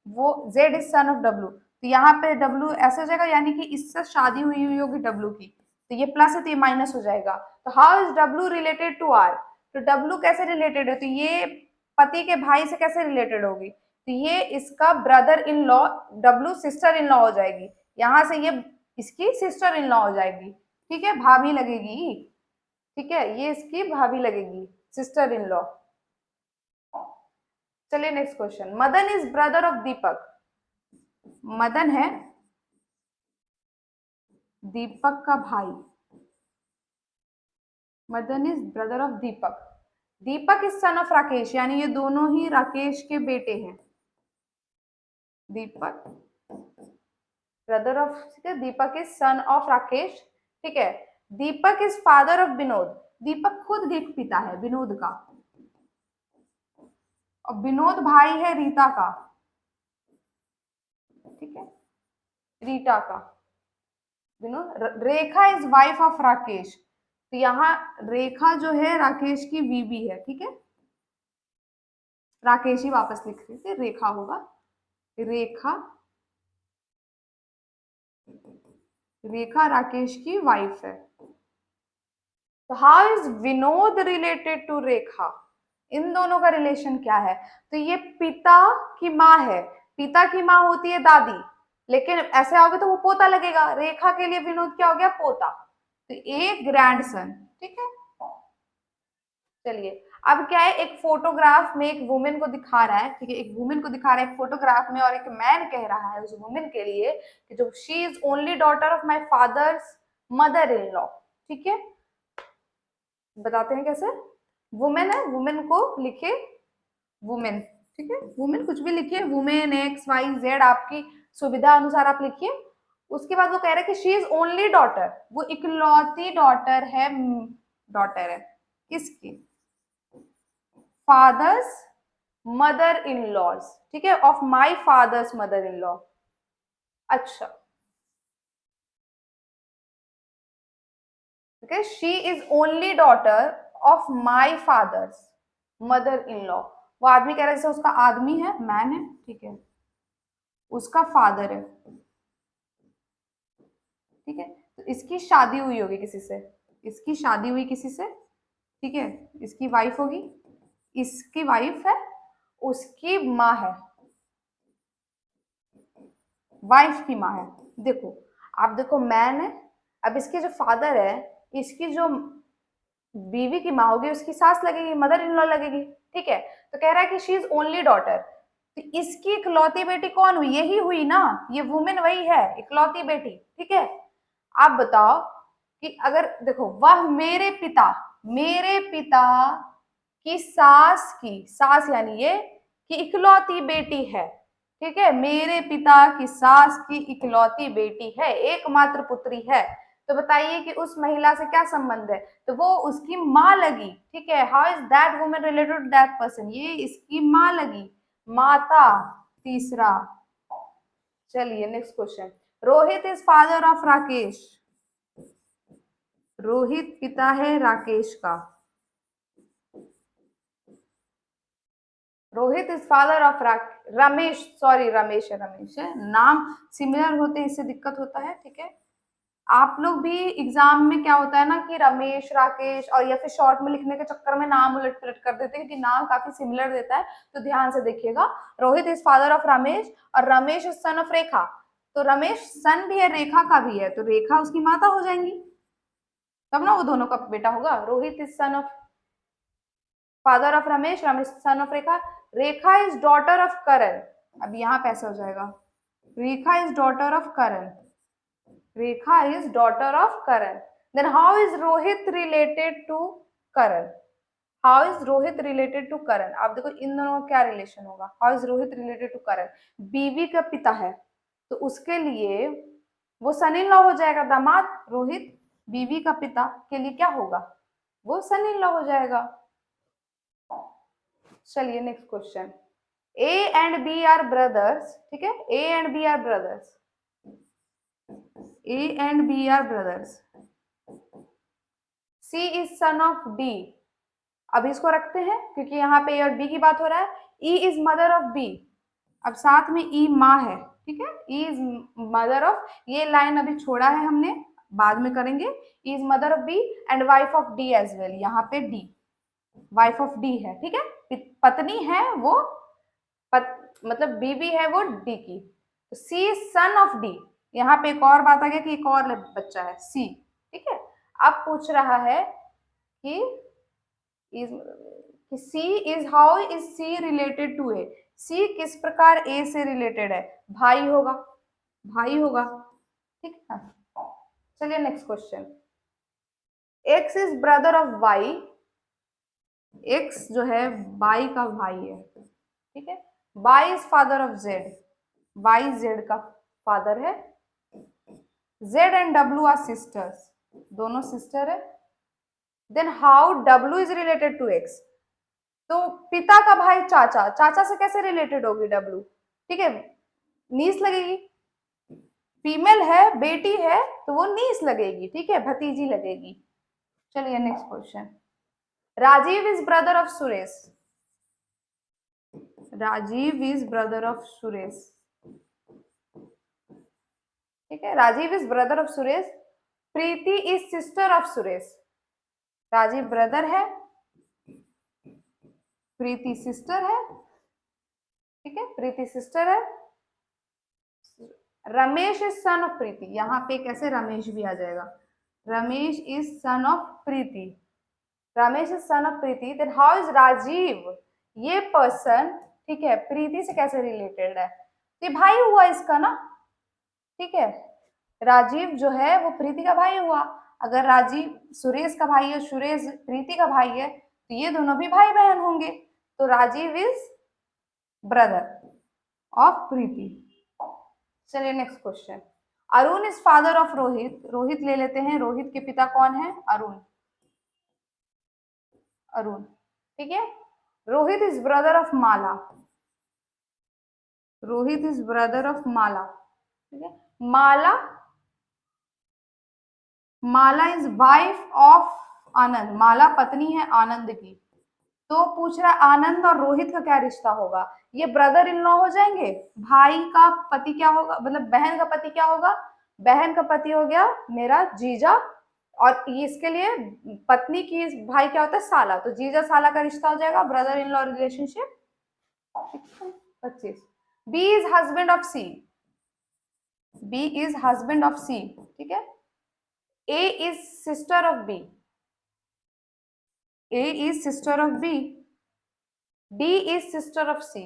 वो Z is son of W, तो यहाँ पे डब्लू ऐसे हो जाएगा, यानी कि इससे शादी हुई होगी डब्लू की, तो ये प्लस है तो ये माइनस हो जाएगा। तो how is W related to R, तो डब्लू कैसे रिलेटेड है, तो ये पति के भाई से कैसे रिलेटेड होगी, तो ये इसका brother in law, W sister in law हो जाएगी, यहाँ से ये इसकी सिस्टर इन लॉ हो जाएगी, ठीक है, भाभी लगेगी, ठीक है, ये इसकी भाभी लगेगी, सिस्टर इन लॉ। चलिए next question. Madan is brother of Deepak. Madan है दीपक का भाई। Madan is brother of Deepak. Deepak is son of Rakesh, यानी ये दोनों ही राकेश के बेटे हैं। दीपक ब्रदर ऑफ, ठीक है, दीपक इज सन ऑफ राकेश, ठीक है। दीपक इज फादर ऑफ विनोद। दीपक खुद एक पिता है विनोद का, और विनोद भाई है रीता का, ठीक है, रीटा का। विनोद। रेखा इज वाइफ ऑफ राकेश, तो यहाँ रेखा जो है राकेश की बीवी है, ठीक है। राकेश ही वापस लिख रहे थे, रेखा होगा। रेखा, रेखा राकेश की वाइफ है। तो how is Vinod related to Rekha? इन दोनों का रिलेशन क्या है? तो ये पिता की माँ है, पिता की माँ होती है दादी, लेकिन ऐसे आओगे तो वो पोता लगेगा। रेखा के लिए विनोद क्या हो गया? पोता। तो एक ग्रैंडसन, ठीक है। चलिए, अब क्या है, एक फोटोग्राफ में एक वुमेन को दिखा रहा है, ठीक है, एक वुमेन को दिखा रहा है एक फोटोग्राफ में, और एक मैन कह रहा है उस वुमेन के लिए कि जो she is only daughter of my father's mother in law, ठीक है। बताते हैं कैसे। वुमेन है, वुमेन को लिखे वुमेन, ठीक है, वुमेन कुछ भी लिखिए, वुमेन एक्स वाई जेड, आपकी सुविधा अनुसार आप लिखिए। उसके बाद वो कह रहा है कि शी इज ओनली डॉटर, वो इकलौती डॉटर है, डॉटर है किसकी? फादर्स मदर इन लॉज, ठीक है, of my father's mother in law. अच्छा, ठीक है, she is only daughter of my father's mother in law. वो आदमी कह रहा है जैसे उसका आदमी है, मैन है, ठीक है, उसका फादर है, ठीक है। तो इसकी शादी हुई होगी किसी से, इसकी शादी हुई किसी से, ठीक है, इसकी वाइफ होगी, इसकी वाइफ है, उसकी माँ है, वाइफ की माँ है। देखो, आप देखो मैन है, अब इसके जो फादर है, इसकी जो बीवी की माँ होगी उसकी सास लगेगी, मदर इन लॉ लगेगी, ठीक है। तो कह रहा है कि शी इज ओनली डॉटर, तो इसकी इकलौती बेटी कौन हुई? यही हुई ना, ये वुमेन वही है, इकलौती बेटी, ठीक है। आप बताओ कि अगर देखो, वह मेरे पिता की सास की, सास यानी ये, कि इकलौती बेटी है, ठीक है, मेरे पिता की सास की इकलौती बेटी है, एकमात्र पुत्री है। तो बताइए कि उस महिला से क्या संबंध है? तो वो उसकी माँ लगी, ठीक है। How is that woman related to that person? ये इसकी माँ लगी, माता। तीसरा, चलिए next question. Rohit is father of Rakesh. Rohit पिता है राकेश का। Rohit is father of Ramesh, sorry Ramesh है, रमेश है, नाम सिमिलर होते हैं इससे दिक्कत होता है, ठीक है। आप लोग भी एग्जाम में क्या होता है ना कि रमेश, राकेश, और या फिर शॉर्ट में लिखने के चक्कर में नाम उलट पलट कर देते हैं, क्योंकि नाम काफी सिमिलर देता है, तो ध्यान से देखिएगा। Rohit is father of Ramesh, और रमेश इज सन ऑफ रेखा। तो रमेश सन भी है, रेखा का भी है, तो रेखा उसकी माता हो जाएंगी, तब ना वो दोनों का बेटा होगा। Rohit is son of, father of Ramesh, Ramesh son of Rekha. Rekha is daughter of Karan, अब यहाँ पे ऐसा हो जाएगा, Rekha is daughter of Karan, Rekha is daughter of Karan. Then how is Rohit related to Karan? How is Rohit related to Karan? आप देखो इन दोनों का क्या रिलेशन होगा। How is Rohit related to Karan? बीवी का पिता है, तो उसके लिए वो सन इन लॉ हो जाएगा, दामाद। रोहित बीवी का पिता के लिए क्या होगा? वो सन इन लॉ हो जाएगा। चलिए next question. A and B are brothers, ठीक है, A and B are brothers, A and B are brothers. C is son of D, अब इसको रखते हैं क्योंकि यहाँ पे ए और बी की बात हो रहा है। E is mother of B, अब साथ में ई माँ है, ठीक है, ई इज मदर ऑफ, ये लाइन अभी छोड़ा है हमने, बाद में करेंगे। E is mother of B and wife of D as well, यहाँ पे डी वाइफ ऑफ डी है, ठीक है, पत्नी है वो, मतलब बीवी है वो डी की। तो सी इज सन ऑफ डी, यहाँ पे एक और बात आ गया कि एक और बच्चा है सी, ठीक है। अब पूछ रहा है कि C is, how is C related to A, C किस प्रकार ए से रिलेटेड है, भाई होगा, भाई होगा, ठीक है। चलिए next question, X is brother of Y, X जो है वाई का भाई है, ठीक है। Y is father of Z, Y Z का फादर है। Z and W are sisters, दोनों सिस्टर है। Then how W is related to X, तो पिता का भाई चाचा, चाचा से कैसे रिलेटेड होगी डब्ल्यू, ठीक है, नीस लगेगी, फीमेल है, बेटी है, तो वो नीस लगेगी, ठीक है, भतीजी लगेगी। चलिए next question, Rajiv is brother of Suresh, Rajiv is brother of Suresh, ठीक है, Rajiv is brother of Suresh. Preeti is sister of Suresh, Rajiv brother है, प्रीति सिस्टर है, ठीक है, प्रीति सिस्टर है। Ramesh is son of Preeti, यहाँ पे कैसे रमेश भी आ जाएगा, Ramesh is son of Preeti, Ramesh is son of Preeti. Then how is Rajiv, ये पर्सन, ठीक है, प्रीति से कैसे रिलेटेड है, ये भाई हुआ इसका ना, ठीक है, राजीव जो है वो प्रीति का भाई हुआ। अगर राजीव सुरेश का भाई है, सुरेश प्रीति का भाई है, तो ये दोनों भी भाई बहन होंगे, तो राजीव इज ब्रदर ऑफ प्रीति। चलिए next question, Arun is father of Rohit, Rohit ले लेते हैं, रोहित के पिता कौन है, अरुण, अरुण, ठीक है। Rohit is brother of Mala, Rohit is brother of Mala, ठीक है। Mala, Mala is wife of Anand, Mala पत्नी है आनंद की, तो पूछ रहा है आनंद और रोहित का क्या रिश्ता होगा, ये ब्रदर इन लॉ हो जाएंगे, भाई का पति क्या होगा, मतलब बहन का पति क्या होगा, बहन का पति हो गया मेरा जीजा, और इसके लिए पत्नी की भाई क्या होता है, साला, तो जीजा साला का रिश्ता हो जाएगा, brother in law relationship. 25, B is husband of C, B is husband of C, ठीक है। A is sister of B, A is sister of B. D is sister of C,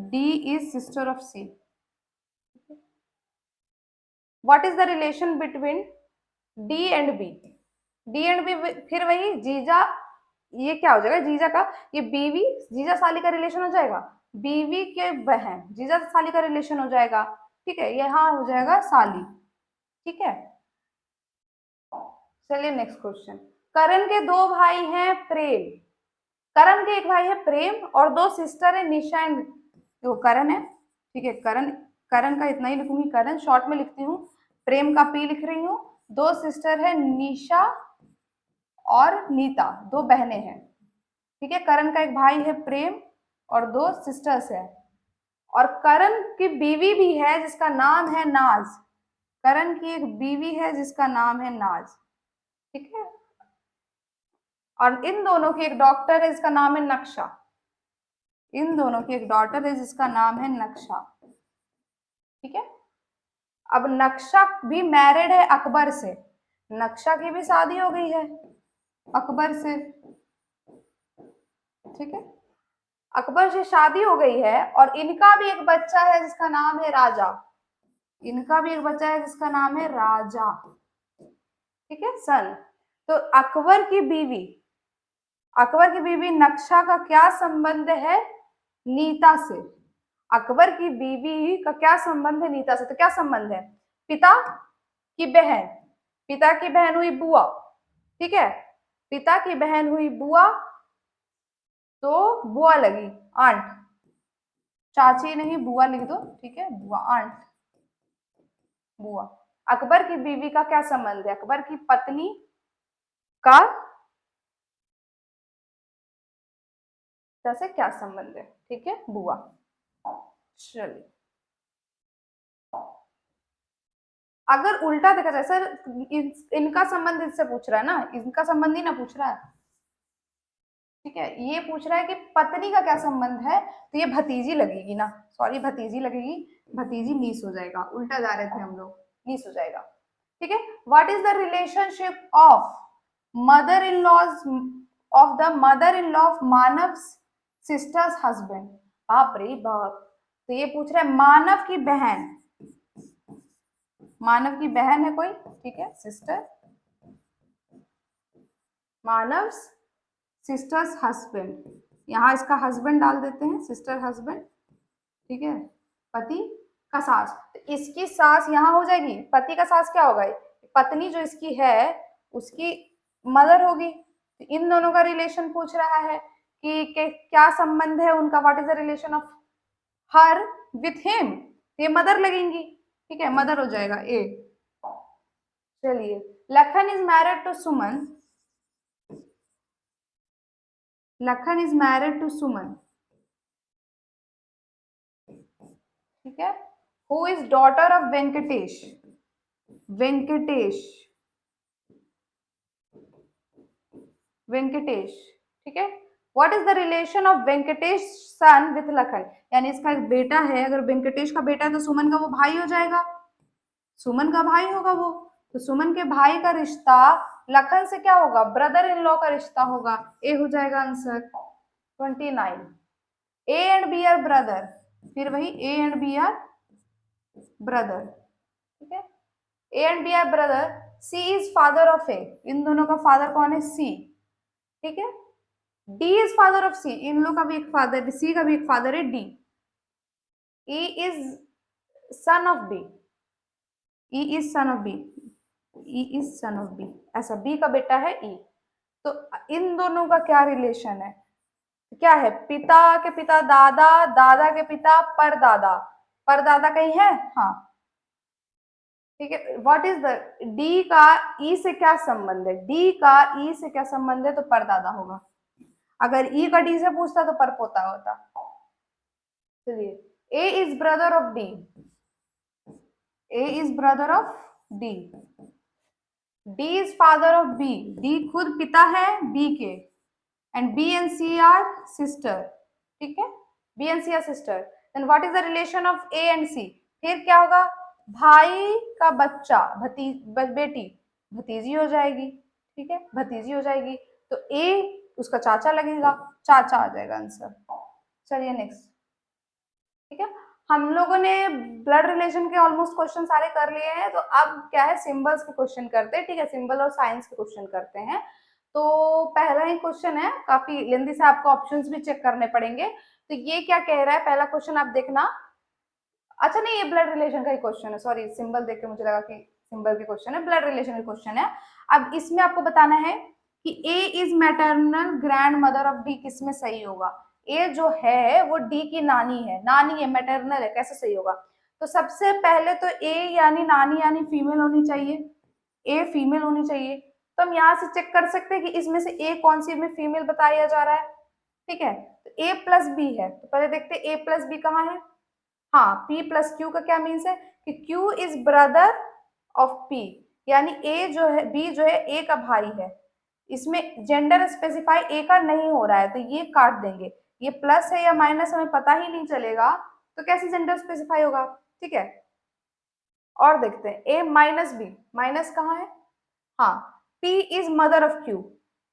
D is sister of C. What is the relation between D and B? D and B फिर वही जीजा, ये क्या हो जाएगा जीजा का, ये बीवी जीजा साली का रिलेशन हो जाएगा, बीवी के बहन जीजा साली का रिलेशन हो जाएगा, ठीक है, यहाँ हो जाएगा साली, ठीक है। चलिए नेक्स्ट क्वेश्चन, करण के दो भाई हैं प्रेम, करण के एक भाई है प्रेम और दो सिस्टर है निशा एंड, जो करण है, ठीक है, करण, करण का इतना ही लिखूंगी, करण शॉर्ट में लिखती हूँ, प्रेम का पी लिख रही हूँ, दो सिस्टर है निशा और नीता, दो बहनें हैं, ठीक है। करण का एक भाई है प्रेम और दो सिस्टर्स है, और करण की बीवी भी है जिसका नाम है नाज, करण की एक बीवी है जिसका नाम है नाज, ठीक है। और इन दोनों की एक डॉक्टर है जिसका नाम है नक्शा, इन दोनों की एक डॉटर है जिसका नाम है नक्शा, ठीक है। अब नक्शा भी मैरिड है अकबर से, नक्शा की भी शादी हो गई है अकबर से, ठीक है, अकबर से शादी हो गई है, और इनका भी एक बच्चा है जिसका नाम है राजा, इनका भी एक बच्चा है जिसका नाम है राजा, ठीक है, सन। तो अकबर की बीवी, अकबर की बीवी नक्शा का क्या संबंध है, नीता से, अकबर की बीवी का क्या संबंध है नीता से, तो क्या संबंध है, पिता की बहन, पिता की बहन हुई बुआ, ठीक है, पिता की बहन हुई बुआ, तो बुआ लगी आंट, चाची नहीं बुआ लिख दो, ठीक है, बुआ आंट, बुआ। अकबर की बीवी का क्या संबंध है, अकबर की पत्नी का से क्या संबंध है, ठीक है, बुआ। चलिए अगर उल्टा देखा जाए, सर इनका संबंध इससे पूछ रहा है ना, इनका संबंध ही ना पूछ रहा है, ठीक है, ये पूछ रहा है कि पत्नी का क्या संबंध है, तो ये भतीजी लगेगी ना, सॉरी भतीजी लगेगी, भतीजी नीस हो जाएगा, उल्टा जा रहे थे हम लोग, नीस हो जाएगा, ठीक है। What is the relationship of mother in laws of the mother in law of Manav sister's husband. बाप रे बाप, तो ये पूछ रहा है मानव की बहन, मानव की बहन है कोई, ठीक है, सिस्टर, मानव सिस्टर्स हस्बैंड, यहाँ इसका हस्बैंड डाल देते हैं, सिस्टर हस्बैंड, ठीक है, पति का सास, तो इसकी सास यहाँ हो जाएगी, पति का सास क्या होगा, पत्नी जो इसकी है उसकी मदर होगी। तो इन दोनों का रिलेशन पूछ रहा है कि क्या संबंध है उनका, what is the relation of her with him, ये मदर लगेंगी, ठीक है, मदर हो जाएगा ए। चलिए, Lakhan is married to Suman, Lakhan is married to Suman, ठीक है, who is daughter of Venkatesh, Venkatesh, Venkatesh, ठीक है, what is the relation of Venkatesh son with Lakhan, यानी इसका एक बेटा है, अगर वेंकटेश का बेटा है तो सुमन का वो भाई हो जाएगा, सुमन का भाई होगा वो, तो सुमन के भाई का रिश्ता लखन से क्या होगा, ब्रदर इन लॉ का रिश्ता होगा, ए हो जाएगा answer 29। A and B are brother, फिर वही A and B are brother, ठीक है, A and B are brother, C is father of A, इन दोनों का फादर कौन है, सी, ठीक है, D is father of C, इन लोग का भी एक फादर, सी का भी एक फादर है D, E is son of B, E is son of B, E is son of B, ऐसा बी का बेटा है ई, तो इन दोनों का क्या रिलेशन है, क्या है, पिता के पिता दादा, दादा के पिता परदादा, परदादा कहीं है, हाँ, ठीक है, व्हाट इज द, डी का ई से क्या संबंध है, डी का ई से क्या संबंध है, तो परदादा होगा, अगर ई का डी से पूछता तो परपोता होता। चलिए, A is brother of D, A is brother of D, D is father of B, D खुद पिता है बी के, and B and C are sister, ठीक है, B and C are sister, then what is the relation of A and C, फिर क्या होगा, भाई का बच्चा बेटी भतीजी हो जाएगी, ठीक है, भतीजी हो जाएगी, तो ए उसका चाचा लगेगा, चाचा आ जाएगा आंसर। चलिए नेक्स्ट, ठीक है, हम लोगों ने ब्लड रिलेशन के ऑलमोस्ट क्वेश्चन सारे कर लिए हैं, तो अब क्या है, सिंबल्स के क्वेश्चन करते हैं, ठीक है, सिंबल और साइंस के क्वेश्चन करते हैं। तो पहला ही क्वेश्चन है, काफी लेंथी से, आपको ऑप्शंस भी चेक करने पड़ेंगे, तो ये क्या कह रहा है, पहला क्वेश्चन आप देखना, अच्छा नहीं, ये ब्लड रिलेशन का ही क्वेश्चन है, सॉरी, सिंबल देख के मुझे लगा कि सिंबल के क्वेश्चन है, ब्लड रिलेशन के क्वेश्चन है। अब इसमें आपको बताना है कि A is maternal grandmother of D, किसमें सही होगा, ए जो है वो डी की नानी है, नानी है, मैटरनल है, कैसे सही होगा, तो सबसे पहले तो ए यानी नानी यानी फीमेल होनी चाहिए, ए फीमेल होनी चाहिए, तो हम यहाँ से चेक कर सकते हैं कि इसमें से ए कौन सी में फीमेल बताया जा रहा है, ठीक है, तो ए प्लस बी है, तो पहले देखते हैं ए प्लस बी कहाँ है, हाँ, P प्लस Q का क्या मीन्स है कि Q is brother of P, यानी A जो है, B जो है A का भाई है, इसमें जेंडर स्पेसिफाई A का नहीं हो रहा है, तो ये काट देंगे, ये प्लस है या माइनस हमें पता ही नहीं चलेगा, तो कैसे जेंडर स्पेसिफाई होगा, ठीक है, और देखते हैं A माइनस बी, माइनस कहाँ है, हाँ, P is mother of Q,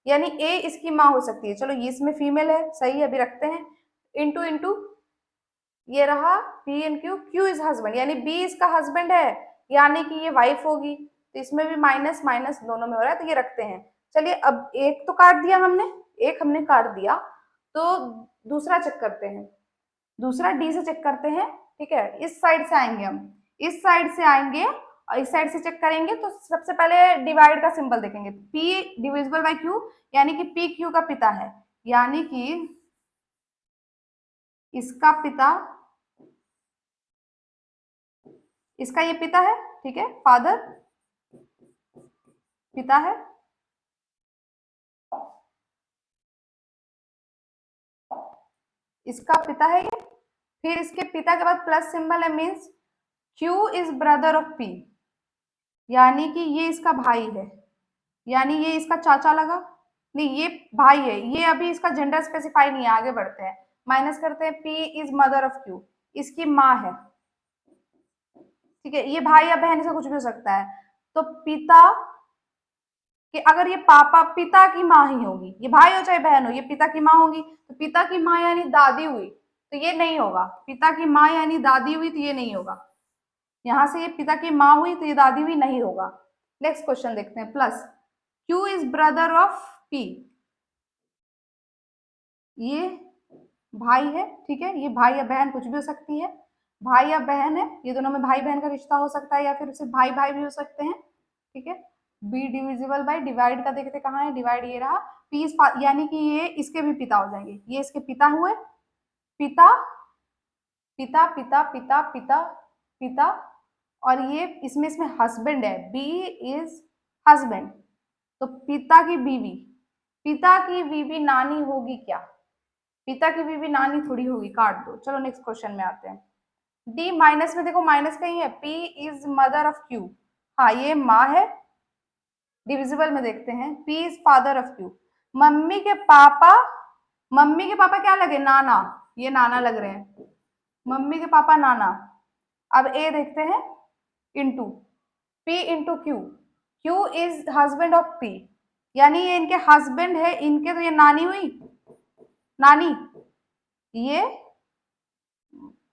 यानी A इसकी माँ हो सकती है, चलो ये इसमें फीमेल है, सही है, अभी रखते हैं, इंटू इंटू ये रहा P and Q, Q is husband, यानी B इसका हस्बैंड है, यानी कि ये वाइफ होगी, तो इसमें भी माइनस माइनस दोनों में हो रहा है, तो ये रखते हैं। चलिए, अब एक तो काट दिया हमने, एक हमने काट दिया, तो दूसरा चेक करते हैं, दूसरा डी से चेक करते हैं, ठीक है, इस साइड से आएंगे हम, इस साइड से आएंगे और इस साइड से चेक करेंगे, तो सबसे पहले डिवाइड का सिंबल देखेंगे, P डिविजिबल बाय Q, यानी कि P Q का पिता है, यानी कि इसका पिता, इसका ये पिता है, ठीक है, फादर पिता है, इसका पिता है ये, फिर इसके पिता के बाद प्लस सिंबल है, means Q is brother of P, यानी कि ये इसका भाई है, यानी ये इसका चाचा लगा, नहीं ये भाई है, ये अभी इसका जेंडर स्पेसिफाई नहीं है, आगे बढ़ते हैं, माइनस करते हैं, P is mother of Q, इसकी माँ है, ठीक है, ये भाई या बहन से कुछ भी हो सकता है, तो पिता कि अगर ये पापा पिता की माँ ही होगी, ये भाई हो चाहे बहन हो, ये पिता की माँ होगी, तो पिता की माँ यानी दादी हुई, तो ये नहीं होगा। पिता की माँ यानी दादी हुई तो ये नहीं होगा। यहां से ये पिता की माँ हुई तो ये दादी हुई, नहीं होगा। नेक्स्ट क्वेश्चन देखते हैं। Plus Q is brother of P, ये भाई है, ठीक है, ये भाई या बहन कुछ भी हो सकती है, भाई या बहन है, ये दोनों में भाई बहन का रिश्ता हो सकता है या फिर सिर्फ भाई भाई भी हो सकते हैं, ठीक है। बी डिविजिबल बाई, डिवाइड का देखते कहाँ है, डिवाइड ये रहा। पी यानी कि ये इसके भी पिता हो जाएंगे, ये इसके पिता हुए, पिता पिता पिता पिता पिता पिता, और ये इसमें इसमें हस्बैंड है, बी इज हस्बैंड, तो पिता की बीवी, पिता की बीवी नानी होगी क्या? पिता की बीवी नानी थोड़ी होगी, काट दो। चलो नेक्स्ट क्वेश्चन में आते हैं। डी माइनस में देखो, माइनस कहीं है, P is mother of Q, हाँ ये माँ है। डिविजिबल में देखते हैं, P is father of Q, mummy के पापा, मम्मी के पापा क्या लगे, नाना, ये नाना लग रहे हैं, मम्मी के पापा नाना। अब ए देखते हैं, into P into Q, Q is husband of P, यानी ये इनके हस्बैंड है, इनके तो ये नानी हुई, नानी, ये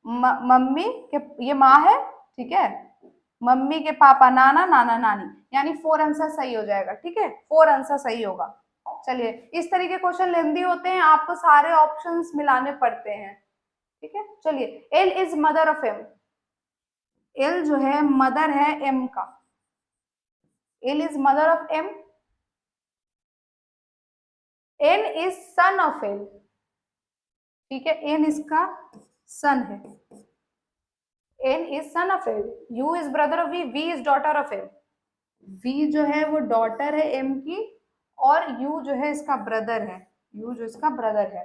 मम्मी के, ये माँ है, ठीक है, मम्मी के पापा नाना, नाना नानी, यानी 4 आंसर सही हो जाएगा, ठीक है, 4 आंसर सही होगा। चलिए, इस तरीके क्वेश्चन लेंदी होते हैं, आपको सारे ऑप्शंस मिलाने पड़ते हैं, ठीक है। चलिए, L is mother of M, L जो है मदर है एम का, L is mother of M, N is son of L, ठीक है, एन इसका सन है, N is son of L, U is brother of V, V is daughter of M, V जो है वो डॉटर है एम की, और यू जो है इसका ब्रदर है, यू जो इसका ब्रदर है।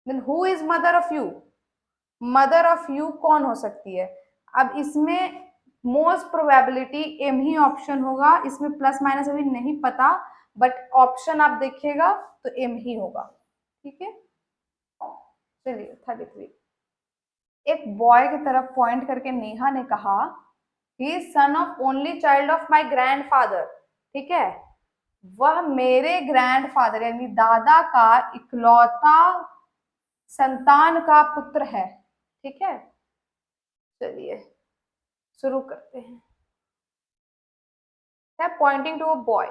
Then who is mother of U, mother of U कौन हो सकती है? अब इसमें मोस्ट प्रोबेबिलिटी एम ही ऑप्शन होगा, इसमें प्लस माइनस अभी नहीं पता, बट ऑप्शन आप देखिएगा तो एम ही होगा, ठीक है। चलिए 33, एक बॉय की तरफ पॉइंट करके नेहा ने कहा, he is son of only child of my grandfather, ठीक है, वह मेरे ग्रैंडफादर यानी दादा का इकलौता संतान का पुत्र है, ठीक है। चलिए शुरू करते हैं। Pointing to a boy,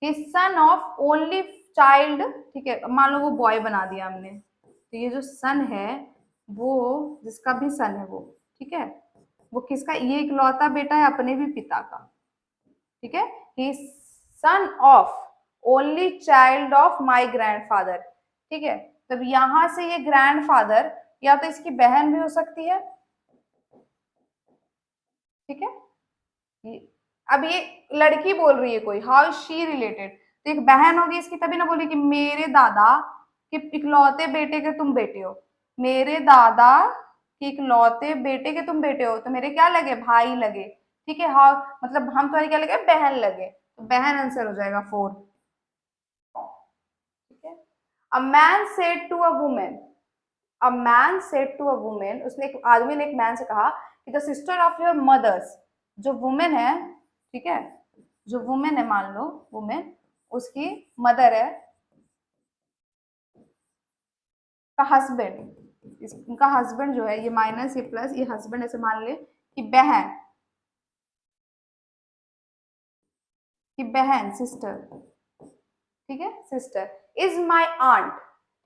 he son of only child, ठीक है, मान लो वो बॉय बना दिया हमने, तो ये जो सन है वो जिसका भी सन है वो, ठीक है, वो किसका, ये इकलौता बेटा है अपने भी पिता का, ठीक है, he son of only child of my grandfather, ठीक है। तब यहां से ये ग्रैंडफादर या तो इसकी बहन भी हो सकती है, ठीक है, अब ये लड़की बोल रही है कोई, हाउ इज शी रिलेटेड, तो एक बहन होगी इसकी, तभी ना बोली कि मेरे दादा के इकलौते बेटे के तुम बेटे हो, मेरे दादा के इकलौते बेटे के तुम बेटे हो, तो मेरे क्या लगे, भाई लगे, ठीक है, हाउ मतलब हम तुम्हारे क्या लगे, बहन लगे, तो बहन आंसर हो जाएगा 4, ठीक है। A man said to a woman, a man said to a woman, उसने एक आदमी ने एक मैन से कहा कि the sister of your mother's, जो वुमेन है, ठीक है, जो वुमेन है, मान लो वुमेन, उसकी मदर है का हस्बैंड, उनका हस्बैंड जो है, ये माइनस ये प्लस, ये हस्बैंड ऐसे मान ले कि बहन, कि बहन सिस्टर, ठीक है, सिस्टर इज माई आंट,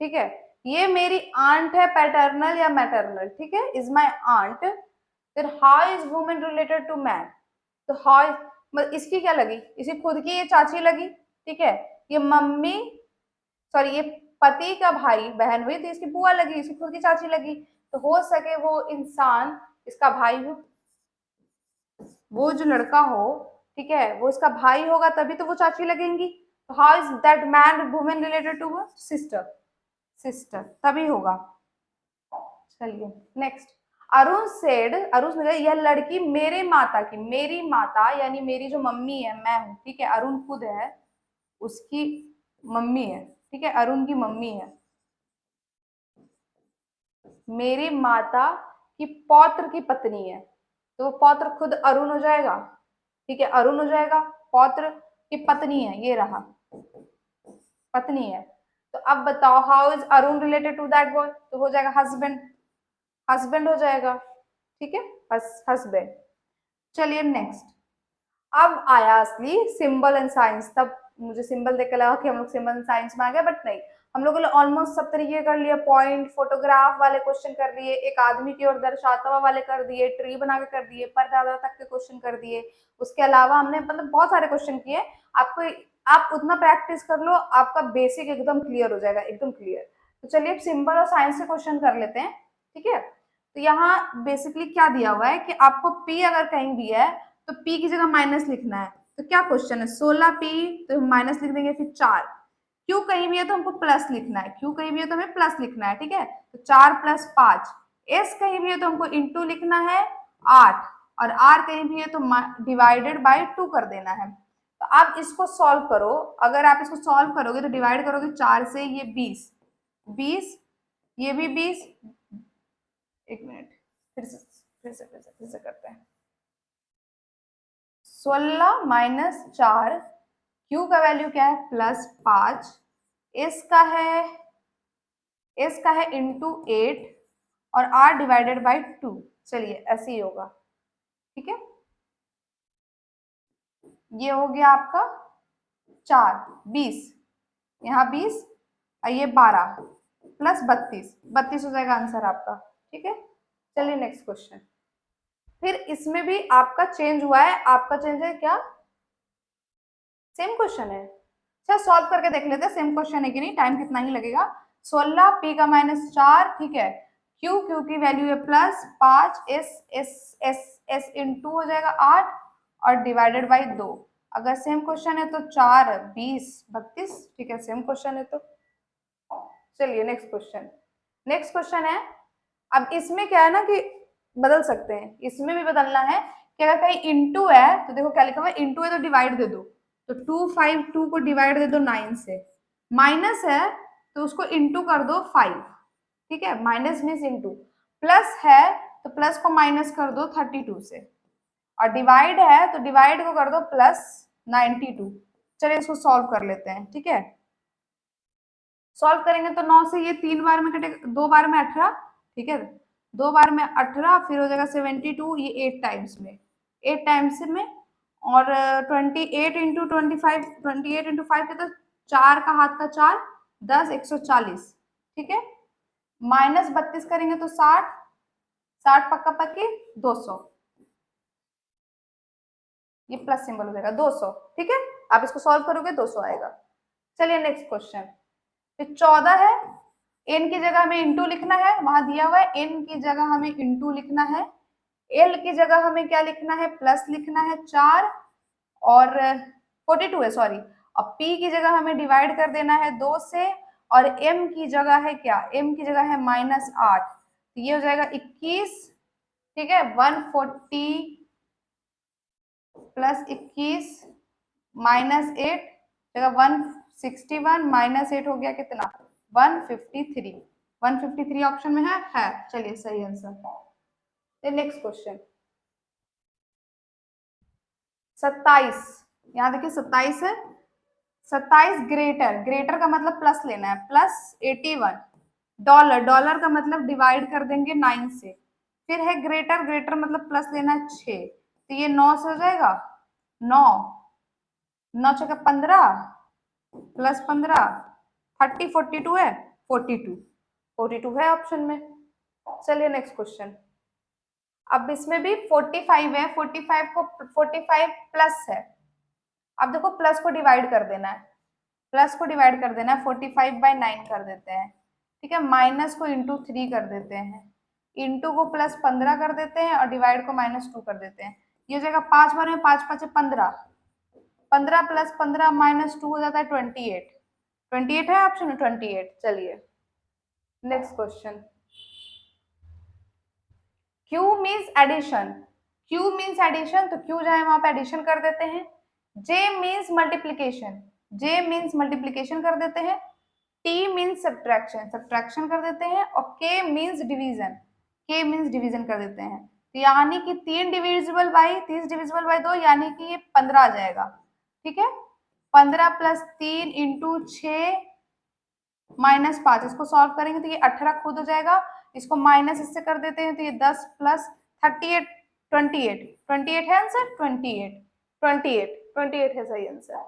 ठीक है, ये मेरी आंट है, पैटर्नल या मैटरनल, ठीक है, इज माई आंट, फिर how is woman related to man, तो हाउ, मतलब इसकी क्या लगी, इसकी खुद की ये चाची लगी, ठीक है, ये मम्मी, सॉरी ये पति का भाई बहन हुई तो इसकी बुआ लगी, इसकी खुद की चाची लगी, तो हो सके वो इंसान इसका भाई हो, वो जो लड़का हो, ठीक है, वो इसका भाई होगा तभी तो वो चाची लगेंगी, तो how is that man woman related to sister, sister तभी होगा। चलिए नेक्स्ट, अरुण सेड, अरुण ने यह लड़की मेरे माता की, मेरी माता यानी मेरी जो मम्मी है मैं हूं, ठीक है, अरुण खुद है, उसकी मम्मी है, ठीक है, अरुण की मम्मी है, मेरी माता की पौत्र की पत्नी है, तो वो पौत्र खुद अरुण हो जाएगा, ठीक है, अरुण हो जाएगा, पौत्र कि पत्नी है, ये रहा पत्नी है। तो अब बताओ how is Arun related to that boy, तो हो जाएगा हस्बैंड, हस्बैंड हो जाएगा, ठीक है, हस्बैंड। चलिए नेक्स्ट, अब आया असली सिंबल एंड साइंस। तब मुझे सिंबल देख के लगा कि हम लोग सिंबल एंड साइंस में आ गए, बट नहीं, हम लोगों ने ऑलमोस्ट सब तरीके कर लिया। पॉइंट, फोटोग्राफ वाले क्वेश्चन कर दिए, एक आदमी की ओर दर्शाता हुआ वाले कर दिए, ट्री बना के कर दिए, परदादा तक के क्वेश्चन कर दिए। उसके अलावा हमने मतलब बहुत सारे क्वेश्चन किए। आपको, आप उतना प्रैक्टिस कर लो, आपका बेसिक एकदम क्लियर हो जाएगा, एकदम क्लियर। तो चलिए अब सिंबल और साइंस से क्वेश्चन कर लेते हैं, ठीक है। तो यहाँ बेसिकली क्या दिया हुआ है कि आपको पी अगर कहीं भी है तो पी की जगह माइनस लिखना है। तो क्या क्वेश्चन है, 16p तो माइनस लिख देंगे, फिर 4। क्यू कहीं भी है तो हमको प्लस लिखना है, क्यू कहीं भी है तो हमें प्लस लिखना है, ठीक है। तो 4 + 5। एस कहीं भी है तो हमको इंटू लिखना है 8, और आर कहीं भी है तो डिवाइडेड बाय 2 कर देना है। तो आप इसको सॉल्व करो, अगर आप इसको सॉल्व करोगे तो डिवाइड करोगे 4 से, ये 20, 20, ये भी 20। एक मिनट, फिर से करते हैं। 16 - 4, क्यू का वैल्यू क्या है +5, एस का है इंटू 8, और आर डिवाइडेड बाई 2। चलिए ऐसे ही होगा, ठीक है। ये हो गया आपका 4, 20, यहाँ 20, और ये 12 + 32, 32 हो जाएगा आंसर आपका, ठीक है। चलिए नेक्स्ट क्वेश्चन। फिर इसमें भी आपका चेंज हुआ है, आपका चेंज है क्या, सेम क्वेश्चन है। अच्छा सॉल्व करके देख लेते हैं सेम क्वेश्चन है कि नहीं, टाइम कितना ही लगेगा। 16 p का -4, ठीक है। क्यू की वैल्यू है +5, एस इंटू हो जाएगा 8, और डिवाइडेड बाई 2। अगर सेम क्वेश्चन है तो 4, 20, 32, ठीक है, सेम क्वेश्चन है तो। चलिए नेक्स्ट क्वेश्चन, नेक्स्ट क्वेश्चन है। अब इसमें क्या है ना कि बदल सकते हैं, इसमें भी बदलना है कि अगर कहीं इंटू है तो देखो क्या लिखा हुआ है, इंटू है तो डिवाइड दे दो। तो 252 को डिवाइड दे दो 9 से। माइनस है तो उसको इंटू कर दो 5, ठीक है, माइनस मीन्स इंटू। प्लस है तो प्लस को माइनस कर दो 32 से, और डिवाइड है तो डिवाइड को कर दो +92। चलिए इसको सॉल्व कर लेते हैं, ठीक है। सॉल्व करेंगे तो 9 से ये 3 बार में कटेगा, 2 बार में 18, ठीक है, 2 बार में 18, फिर हो जाएगा 72, ये 8 टाइम्स में, 8 टाइम्स में, और 28 इंटू 25, 28 इंटू 5 तो 4 का हाथ का 4, 10, 140, ठीक है। -32 करेंगे तो 60, 60 पक्का पक्की 200, ये प्लस सिंबल हो जाएगा 200, ठीक है। आप इसको सॉल्व करोगे 200 आएगा। चलिए नेक्स्ट क्वेश्चन, फिर 14 है, एन की जगह हमें इंटू लिखना है, वहां दिया हुआ है एन की जगह हमें इंटू लिखना है, एल की जगह हमें क्या लिखना है, प्लस लिखना है 4, और 42 है सॉरी, और पी की जगह हमें डिवाइड कर देना है 2 से, और एम की जगह है क्या, एम की जगह है -8, तो ये हो जाएगा 21, ठीक है। 140 + 21 -8 जगह 161, -8 हो गया कितना, 153, 153 ऑप्शन में है। चलिए सही आंसर। नेक्स्ट क्वेश्चन 27, यहाँ देखिए 27 है, 27 ग्रेटर, ग्रेटर का मतलब प्लस लेना है, +81, डॉलर, डॉलर का मतलब डिवाइड कर देंगे 9 से, फिर है ग्रेटर, ग्रेटर मतलब प्लस लेना है 6, तो ये 9 से हो जाएगा, 9, 9 × 15 + 15, 30, 42 है, 42, 42 है ऑप्शन में। चलिए नेक्स्ट क्वेश्चन, अब इसमें भी 45 है, 45 को 45 प्लस है, अब देखो प्लस को डिवाइड कर देना है, प्लस को डिवाइड कर देना है, 45/9 कर देते हैं, ठीक है। माइनस को इंटू 3 कर देते हैं, इंटू को +15 कर देते हैं, और डिवाइड को -2 कर देते हैं। ये हो जाएगा 5 बार में 5 5 15, 15 + 15 -2 हो जाता है 28, 28 है ऑप्शन में 28। चलिए next question, Q means addition, Q means addition, तो Q जाए वहां पे एडिशन कर देते हैं। J means multiplication, J means multiplication कर देते हैं। T मीन्स सब्ट्रैक्शन, सब्ट्रैक्शन कर देते हैं, और K means division, K means division कर देते हैं। तो यानी कि 3 डिविजिबल बाई 30 डिविजिबल बाई 2, यानी कि ये 15 आ जाएगा, ठीक है। 15 प्लस 3 इंटू 6 माइनस 5, इसको सॉल्व करेंगे तो ये 18 खुद हो जाएगा, इसको माइनस इससे कर देते हैं तो ये 10 प्लस 38, 28 है आंसर, 28 है सही आंसर।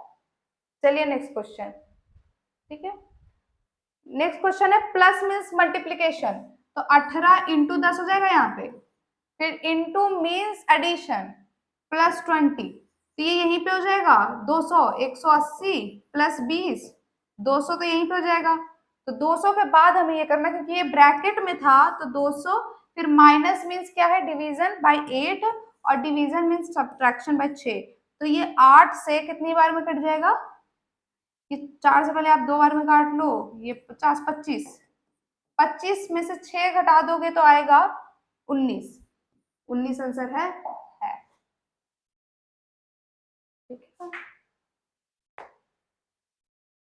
चलिए नेक्स्ट क्वेश्चन, ठीक है। नेक्स्ट क्वेश्चन है प्लस मीन्स मल्टीप्लीकेशन, तो 18 इंटू 10 हो जाएगा यहाँ पे, फिर इंटू मीन्स एडिशन प्लस 20, तो ये यहीं पे हो जाएगा 200, 180 प्लस 20, 200 तो यहीं पे हो जाएगा। तो 200 के बाद हमें ये करना, क्योंकि ये ब्रैकेट में था तो 200, फिर माइनस मीन्स क्या है, डिवीजन बाय 8, और डिवीजन मीन्स सब्ट्रैक्शन बाय 6, तो ये 8 से कितनी बार में कट जाएगा, ये 4 से पहले आप 2 बार में काट लो, ये 50, 25, 25 में से 6 घटा दोगे तो आएगा 19, 19 आंसर है, ठीक है।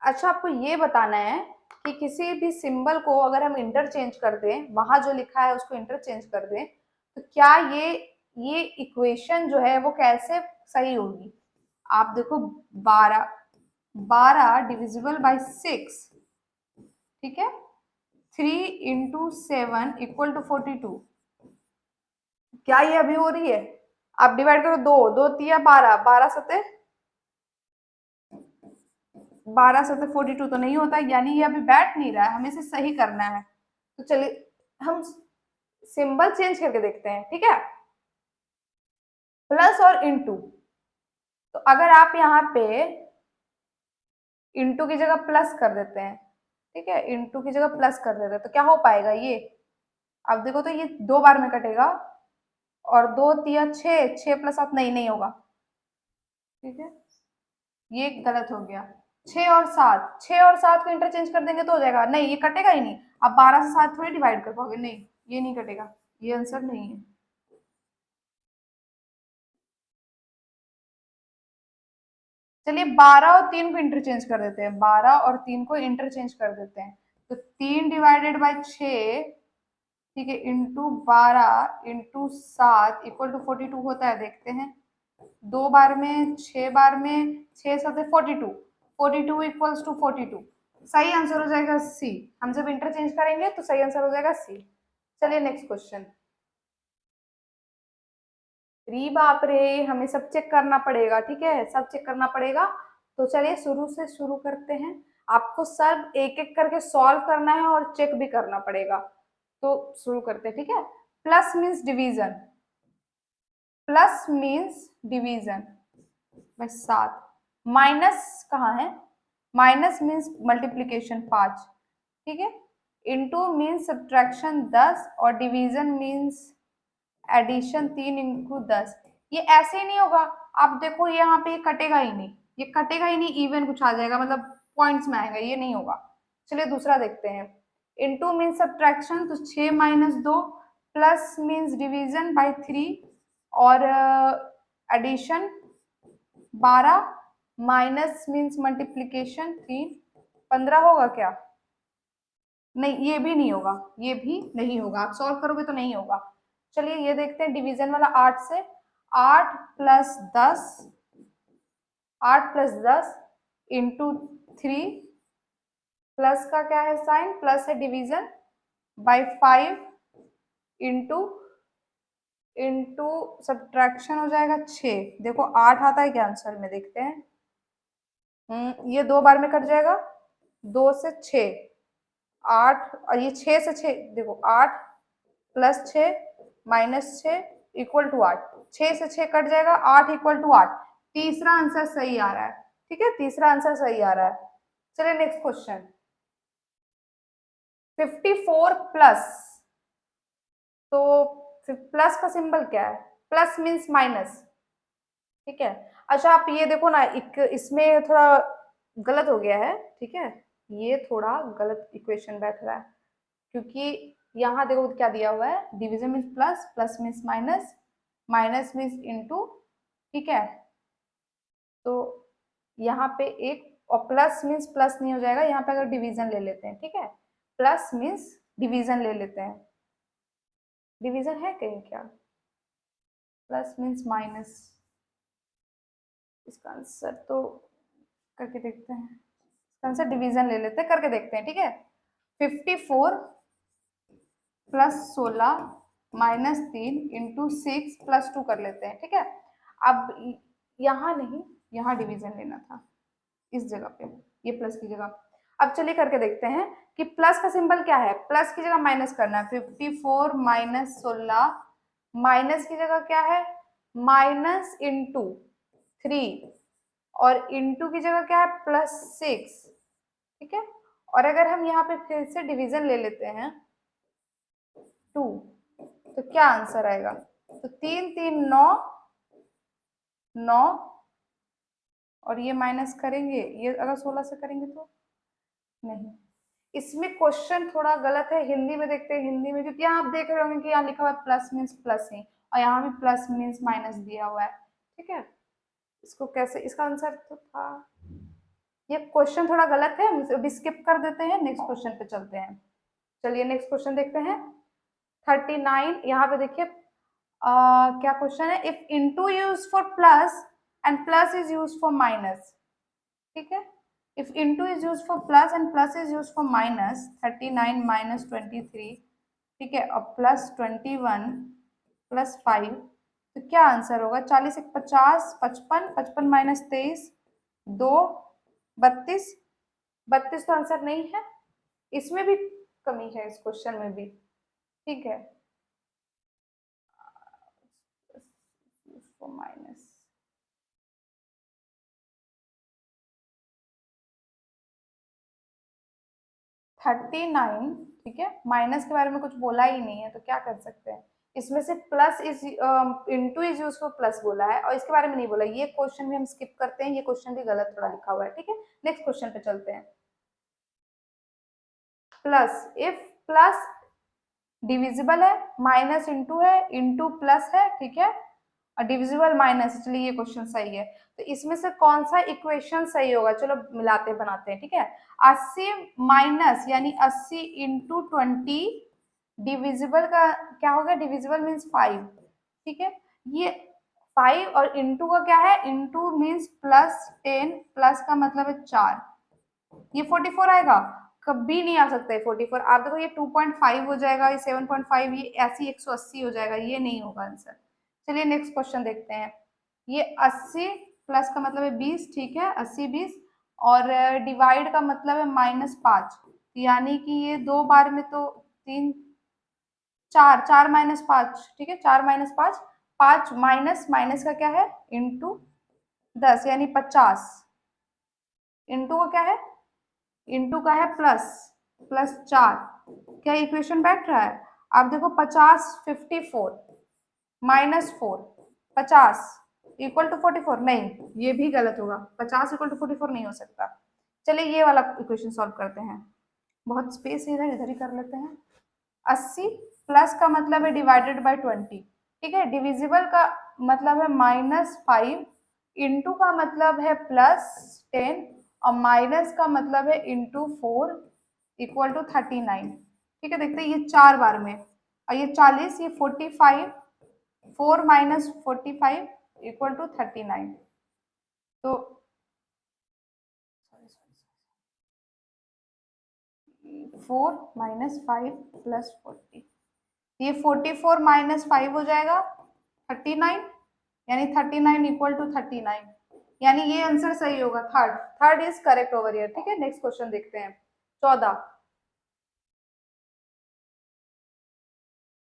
अच्छा, आपको ये बताना है कि किसी भी सिंबल को अगर हम इंटरचेंज कर दें, वहां जो लिखा है उसको इंटरचेंज कर दें, तो क्या ये इक्वेशन जो है वो कैसे सही होगी। आप देखो 12, 12 डिविजिबल बाय 6, ठीक है, 3 इंटू 7 इक्वल टू 42, क्या ये अभी हो रही है, आप डिवाइड करो, दो दो तिया 12, 12 सते 12 सते 42 तो नहीं होता, यानी ये अभी बैठ नहीं रहा है, हमें इसे सही करना है। तो चलिए हम सिंबल चेंज करके देखते हैं, ठीक है, प्लस और इनटू, तो अगर आप यहाँ पे इनटू की जगह प्लस कर देते हैं, ठीक है, इनटू की जगह प्लस कर देते हैं, तो क्या हो पाएगा ये, अब देखो तो ये 2 बार में कटेगा, और 2 तिया 6, 6 प्लस 7 नहीं, नहीं होगा, ठीक है, ये गलत हो गया। 6 और 7, 6 और 7 को इंटरचेंज कर देंगे तो हो जाएगा, नहीं ये कटेगा ही नहीं, अब 12 से 7 थोड़ी डिवाइड कर पाओगे, नहीं ये नहीं कटेगा, ये आंसर नहीं है। चलिए 12 और 3 को इंटरचेंज कर देते हैं, 12 और 3 को इंटरचेंज कर देते हैं, तो 3 डिवाइडेड बाय 6, ठीक है, इंटू 12 इंटू 7 इक्वल टू 42 होता है, देखते हैं, 2 बार में 6 बार में 6 7 42, 42 इक्वल्स टू 42, सही आंसर हो जाएगा सी, हम जब इंटरचेंज करेंगे तो सही आंसर हो जाएगा सी। चलिए नेक्स्ट क्वेश्चन, री बाप रे, हमें सब चेक करना पड़ेगा, ठीक है, सब चेक करना पड़ेगा, तो चलिए शुरू से शुरू करते हैं, आपको सब एक एक करके सॉल्व करना है और चेक भी करना पड़ेगा, तो शुरू करते हैं, ठीक है। Plus means division, plus means division बस 7, माइनस कहाँ है, माइनस मीन्स मल्टीप्लीकेशन 5, ठीक है, इनटू मीन्स सब्ट्रैक्शन 10, और डिवीजन मीन्स एडिशन 3 इंटू 10, ये ऐसे ही नहीं होगा, आप देखो यहाँ पे ये कटेगा ही नहीं, ये कटेगा ही नहीं, इवन कुछ आ जाएगा, मतलब पॉइंट्स में आएगा, ये नहीं होगा। चलिए दूसरा देखते हैं, इनटू मीन्स सब्ट्रैक्शन, तो 6 minus 2, plus means division bye 3, और एडिशन 12, माइनस मीन्स मल्टीप्लीकेशन 3, 15 होगा क्या, नहीं ये भी नहीं होगा, ये भी नहीं होगा, आप सॉल्व करोगे तो नहीं होगा। चलिए ये देखते हैं डिवीजन वाला, 8 से, 8 प्लस 10, 8 प्लस 10 इंटू 3, प्लस का क्या है साइन, प्लस है division bye 5 into into subtraction हो जाएगा 6, देखो 8 आता है क्या आंसर में, देखते हैं, ये 2 बार में कट जाएगा, 2 से 6, 8, और ये 6 से 6, देखो 8 प्लस 6 माइनस 6 इक्वल टू 8, 6 से 6 कट जाएगा, 8 इक्वल टू 8, तीसरा आंसर सही आ रहा है, ठीक है, तीसरा आंसर सही आ रहा है। चलिए नेक्स्ट क्वेश्चन, 54 प्लस, तो प्लस का सिंबल क्या है, प्लस मीन्स माइनस, ठीक है। अच्छा आप ये देखो ना, एक इसमें थोड़ा गलत हो गया है, ठीक है, ये थोड़ा गलत इक्वेशन बैठ रहा है, क्योंकि यहाँ देखो क्या दिया हुआ है, division means plus, plus means minus, minus means into, ठीक है, तो यहाँ पे एक, और प्लस मीन्स प्लस नहीं हो जाएगा, यहाँ पे अगर डिवीजन ले लेते हैं, ठीक है, प्लस मीन्स डिवीजन ले लेते हैं, डिवीजन है कहीं क्या, प्लस मीन्स माइनस, इसका आंसर तो करके देखते हैं, आंसर डिवीजन ले लेते हैं, करके देखते हैं, ठीक है। 54 प्लस 16 माइनस 3 इंटू 6 प्लस 2 कर लेते हैं, ठीक है। अब यहाँ नहीं, यहाँ डिवीजन लेना था इस जगह पे, ये प्लस की जगह। अब चलिए करके देखते हैं कि प्लस का सिंबल क्या है, प्लस की जगह माइनस करना है। 54 माइनस 16, माइनस की जगह क्या है, माइनस इंटू 3, और इंटू की जगह क्या है, +6, ठीक है। और अगर हम यहाँ पे फिर से डिवीजन ले लेते हैं 2, तो क्या आंसर आएगा, तो 3 3 9, 9, और ये माइनस करेंगे, ये अगर 16 से करेंगे तो नहीं। इसमें क्वेश्चन थोड़ा गलत है, हिंदी में देखते हैं, हिंदी में, क्योंकि यहाँ आप देख रहे होंगे कि यहाँ लिखा हुआ है प्लस मीन्स प्लस ही, और यहाँ भी प्लस मीन्स माइनस दिया हुआ है, ठीक है। इसको कैसे, इसका आंसर तो था, ये क्वेश्चन थोड़ा गलत है, हम अभी स्किप कर देते हैं, नेक्स्ट क्वेश्चन पे चलते हैं। चलिए नेक्स्ट क्वेश्चन देखते हैं। 39, यहाँ पे देखिए क्या क्वेश्चन है, if into use for plus and plus is use for minus, ठीक है। If into is use for plus and plus is use for minus, 39 minus 23, ठीक है, और प्लस 21 प्लस 5, तो क्या आंसर होगा, 40 एक 50, 55, 55 माइनस 23, 2, 32, 32 तो आंसर नहीं है, इसमें भी कमी है, इस क्वेश्चन में भी, ठीक है। माइनस, -39, ठीक है, माइनस के बारे में कुछ बोला ही नहीं है, तो क्या कर सकते हैं, इसमें से plus is into is use for plus बोला है, और इसके बारे में नहीं बोला, ये क्वेश्चन भी हम स्किप करते हैं, ये क्वेश्चन भी गलत थोड़ा लिखा हुआ है, ठीक है। नेक्स्ट क्वेश्चन पे चलते हैं। प्लस, इफ प्लस डिविजिबल है, माइनस इंटू है, इंटू प्लस है, ठीक है, और डिविजिबल माइनस, चलिए ये क्वेश्चन सही है, तो इसमें से कौन सा इक्वेशन सही होगा, चलो मिलाते बनाते हैं, ठीक है। 80 माइनस यानी 80 इंटू 20, डिविजिबल का क्या होगा, डिविजिबल मीन्स 5, ठीक है। ये 5 और इंटू का क्या है, इंटू मीन्स +10, प्लस का मतलब है 4, ये 44 आएगा, कभी नहीं आ सकता है 44, आप देखो ये 2.5 हो जाएगा, ये 7.5, ये ऐसी 180 हो जाएगा, ये नहीं होगा आंसर। चलिए नेक्स्ट क्वेश्चन देखते हैं। ये 80 प्लस का मतलब है 20, ठीक है, 80 20, और डिवाइड का मतलब है -5, यानी कि ये दो बार में तो 3 4, 4 माइनस 5, ठीक है, 4 माइनस 5, 5 माइनस, माइनस का क्या है, इंटू 10 यानी 50, इंटू का क्या है, इंटू का है प्लस, +4, क्या इक्वेशन बैठ रहा है, आप देखो 50 54 -4, 50 इक्वल टू 44, नहीं ये भी गलत होगा, 50 इक्वल टू 44 नहीं हो सकता। चलिए ये वाला इक्वेशन सॉल्व करते हैं, बहुत स्पेस है इधर, इधर ही कर लेते हैं। 80 प्लस का मतलब है डिवाइडेड बाय 20, ठीक है, डिविजिबल का मतलब है -5, इंटू का मतलब है +10, और माइनस का मतलब है इंटू 4 इक्वल टू 39, ठीक है। देखते हैं ये 4 बार में, और ये 40, ये 45, 4 माइनस 45 इक्वल टू 39, तो 4 माइनस 5 प्लस 40, ये 44 माइनस 5 हो जाएगा 39, यानी 39 इक्वल टू 39, यानी ये आंसर सही होगा, third, third is correct over here, ठीक है। नेक्स्ट क्वेश्चन देखते हैं। 14,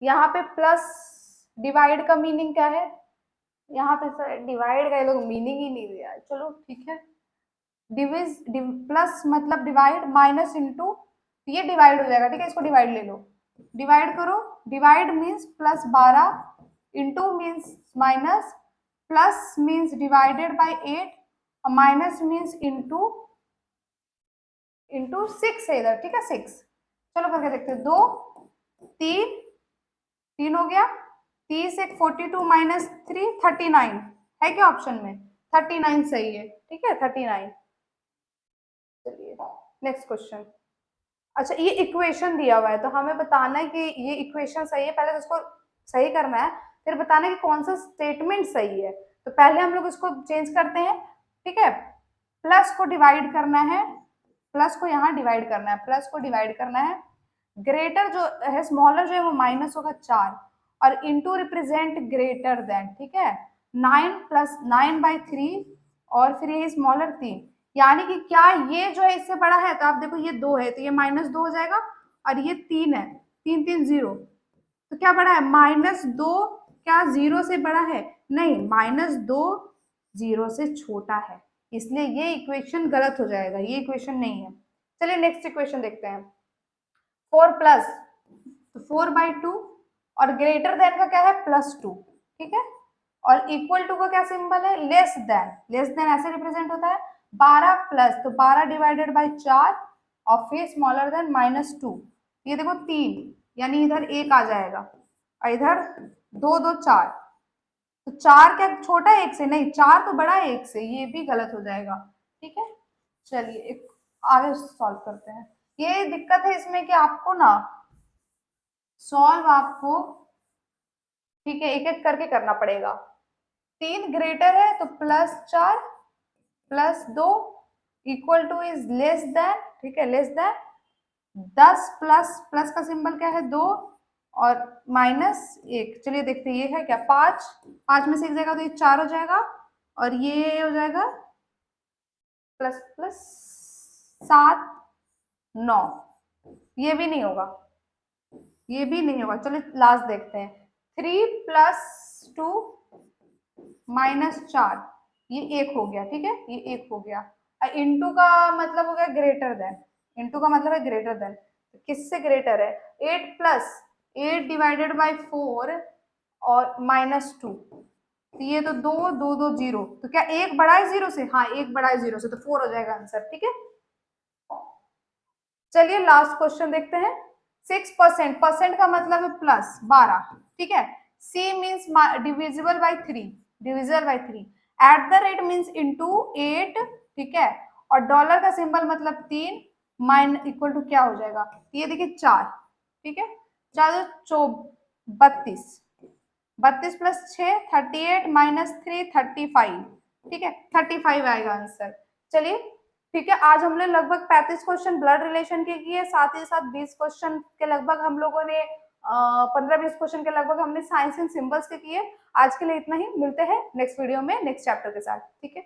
यहाँ पे प्लस डिवाइड का मीनिंग क्या है, यहाँ पे सर डिवाइड का ये लोग मीनिंग ही नहीं दिया है, चलो ठीक है। प्लस मतलब डिवाइड, माइनस इंटू, ये डिवाइड हो जाएगा, ठीक है, इसको डिवाइड ले लो, डिवाइड करो, divide means +12, into means minus, plus means divided by 8, और माइनस मीन्स इंटू, इंटू 6 है इधर, ठीक है, 6, चलो करके देखते हैं। 2 3, 3 हो गया, 30 एक 42 माइनस 3 39, है क्या ऑप्शन में, 39 सही है, ठीक है, 39। चलिए नेक्स्ट क्वेश्चन। अच्छा ये इक्वेशन दिया हुआ है, तो हमें बताना है कि ये इक्वेशन सही है, पहले तो इसको सही करना है, फिर बताना है कि कौन सा स्टेटमेंट सही है, तो पहले हम लोग इसको चेंज करते हैं, ठीक है। प्लस को डिवाइड करना है, प्लस को यहाँ डिवाइड करना है, प्लस को डिवाइड करना है, ग्रेटर जो है स्मॉलर जो है वो माइनस होगा 4 और इनटू रिप्रेजेंट ग्रेटर देन, ठीक है 9 प्लस 9/3 और फिर ये स्मॉलर 3, यानी कि क्या ये जो है इससे बड़ा है, तो आप देखो ये 2 है तो ये -2 हो जाएगा और ये 3 है, 3 3 0, तो क्या बड़ा है -2, क्या 0 से बड़ा है, नहीं -2 0 से छोटा है, इसलिए ये इक्वेशन गलत हो जाएगा, ये इक्वेशन नहीं है। चलिए नेक्स्ट इक्वेशन देखते हैं। 4 प्लस तो 4/2 और ग्रेटर देन का क्या है +2, ठीक है, और इक्वल टू का क्या सिंबल है लेस देन, लेस देन ऐसे रिप्रेजेंट होता है। 12 प्लस तो 12 डिवाइडेड बाई 4 और फिर स्मॉलर देन -2, ये देखो 3, यानी इधर 1 आ जाएगा और इधर 2 2 4, तो 4 क्या छोटा है 1 से, नहीं 4 तो बड़ा है 1 से, ये भी गलत हो जाएगा, ठीक है। चलिए एक आगे सॉल्व करते हैं। ये दिक्कत है इसमें कि आपको ना सॉल्व आपको, ठीक है, एक एक करके करना पड़ेगा। 3 ग्रेटर है तो +4 +2 equal two is less than, ठीक है लेस देन 10 प्लस प्लस का सिंबल क्या है 2 और -1, चलिए देखते हैं ये है क्या 5, 5 में से एक जाएगा तो ये 4 हो जाएगा और ये हो जाएगा प्लस प्लस 7 9, ये भी नहीं होगा, ये भी नहीं होगा। चलिए लास्ट देखते हैं। 3 + 2 -4, ये 1 हो गया, ठीक है ये 1 हो गया। इंटू का मतलब हो गया ग्रेटर देन, इंटू का मतलब है ग्रेटर देन, किससे ग्रेटर है 8 प्लस 8 डिवाइडेड बाई 4 और -2, तो ये तो 2 2 2 0, तो क्या एक बड़ा है 0 से, हाँ एक बड़ा है 0 से, तो 4 हो जाएगा आंसर, ठीक है। चलिए लास्ट क्वेश्चन देखते हैं। 6%, परसेंट का मतलब है +12, ठीक है। C means divisible by 3, divisible by 3, @ means into 8, ठीक है, और डॉलर का सिंबल मतलब 3 माइन इक्वल टू क्या हो जाएगा, ये देखिए 4, ठीक है 4 32, 32 + 6 38 -3 35, ठीक है 35 आएगा आंसर। चलिए ठीक है, आज हमने लगभग 35 क्वेश्चन ब्लड रिलेशन के किए, साथ ही साथ 20 क्वेश्चन के लगभग हम लोगों ने 15-20 क्वेश्चन के लगभग हमने साइंस एंड सिंबल्स के किए। आज के लिए इतना ही, मिलते हैं नेक्स्ट वीडियो में नेक्स्ट चैप्टर के साथ, ठीक है।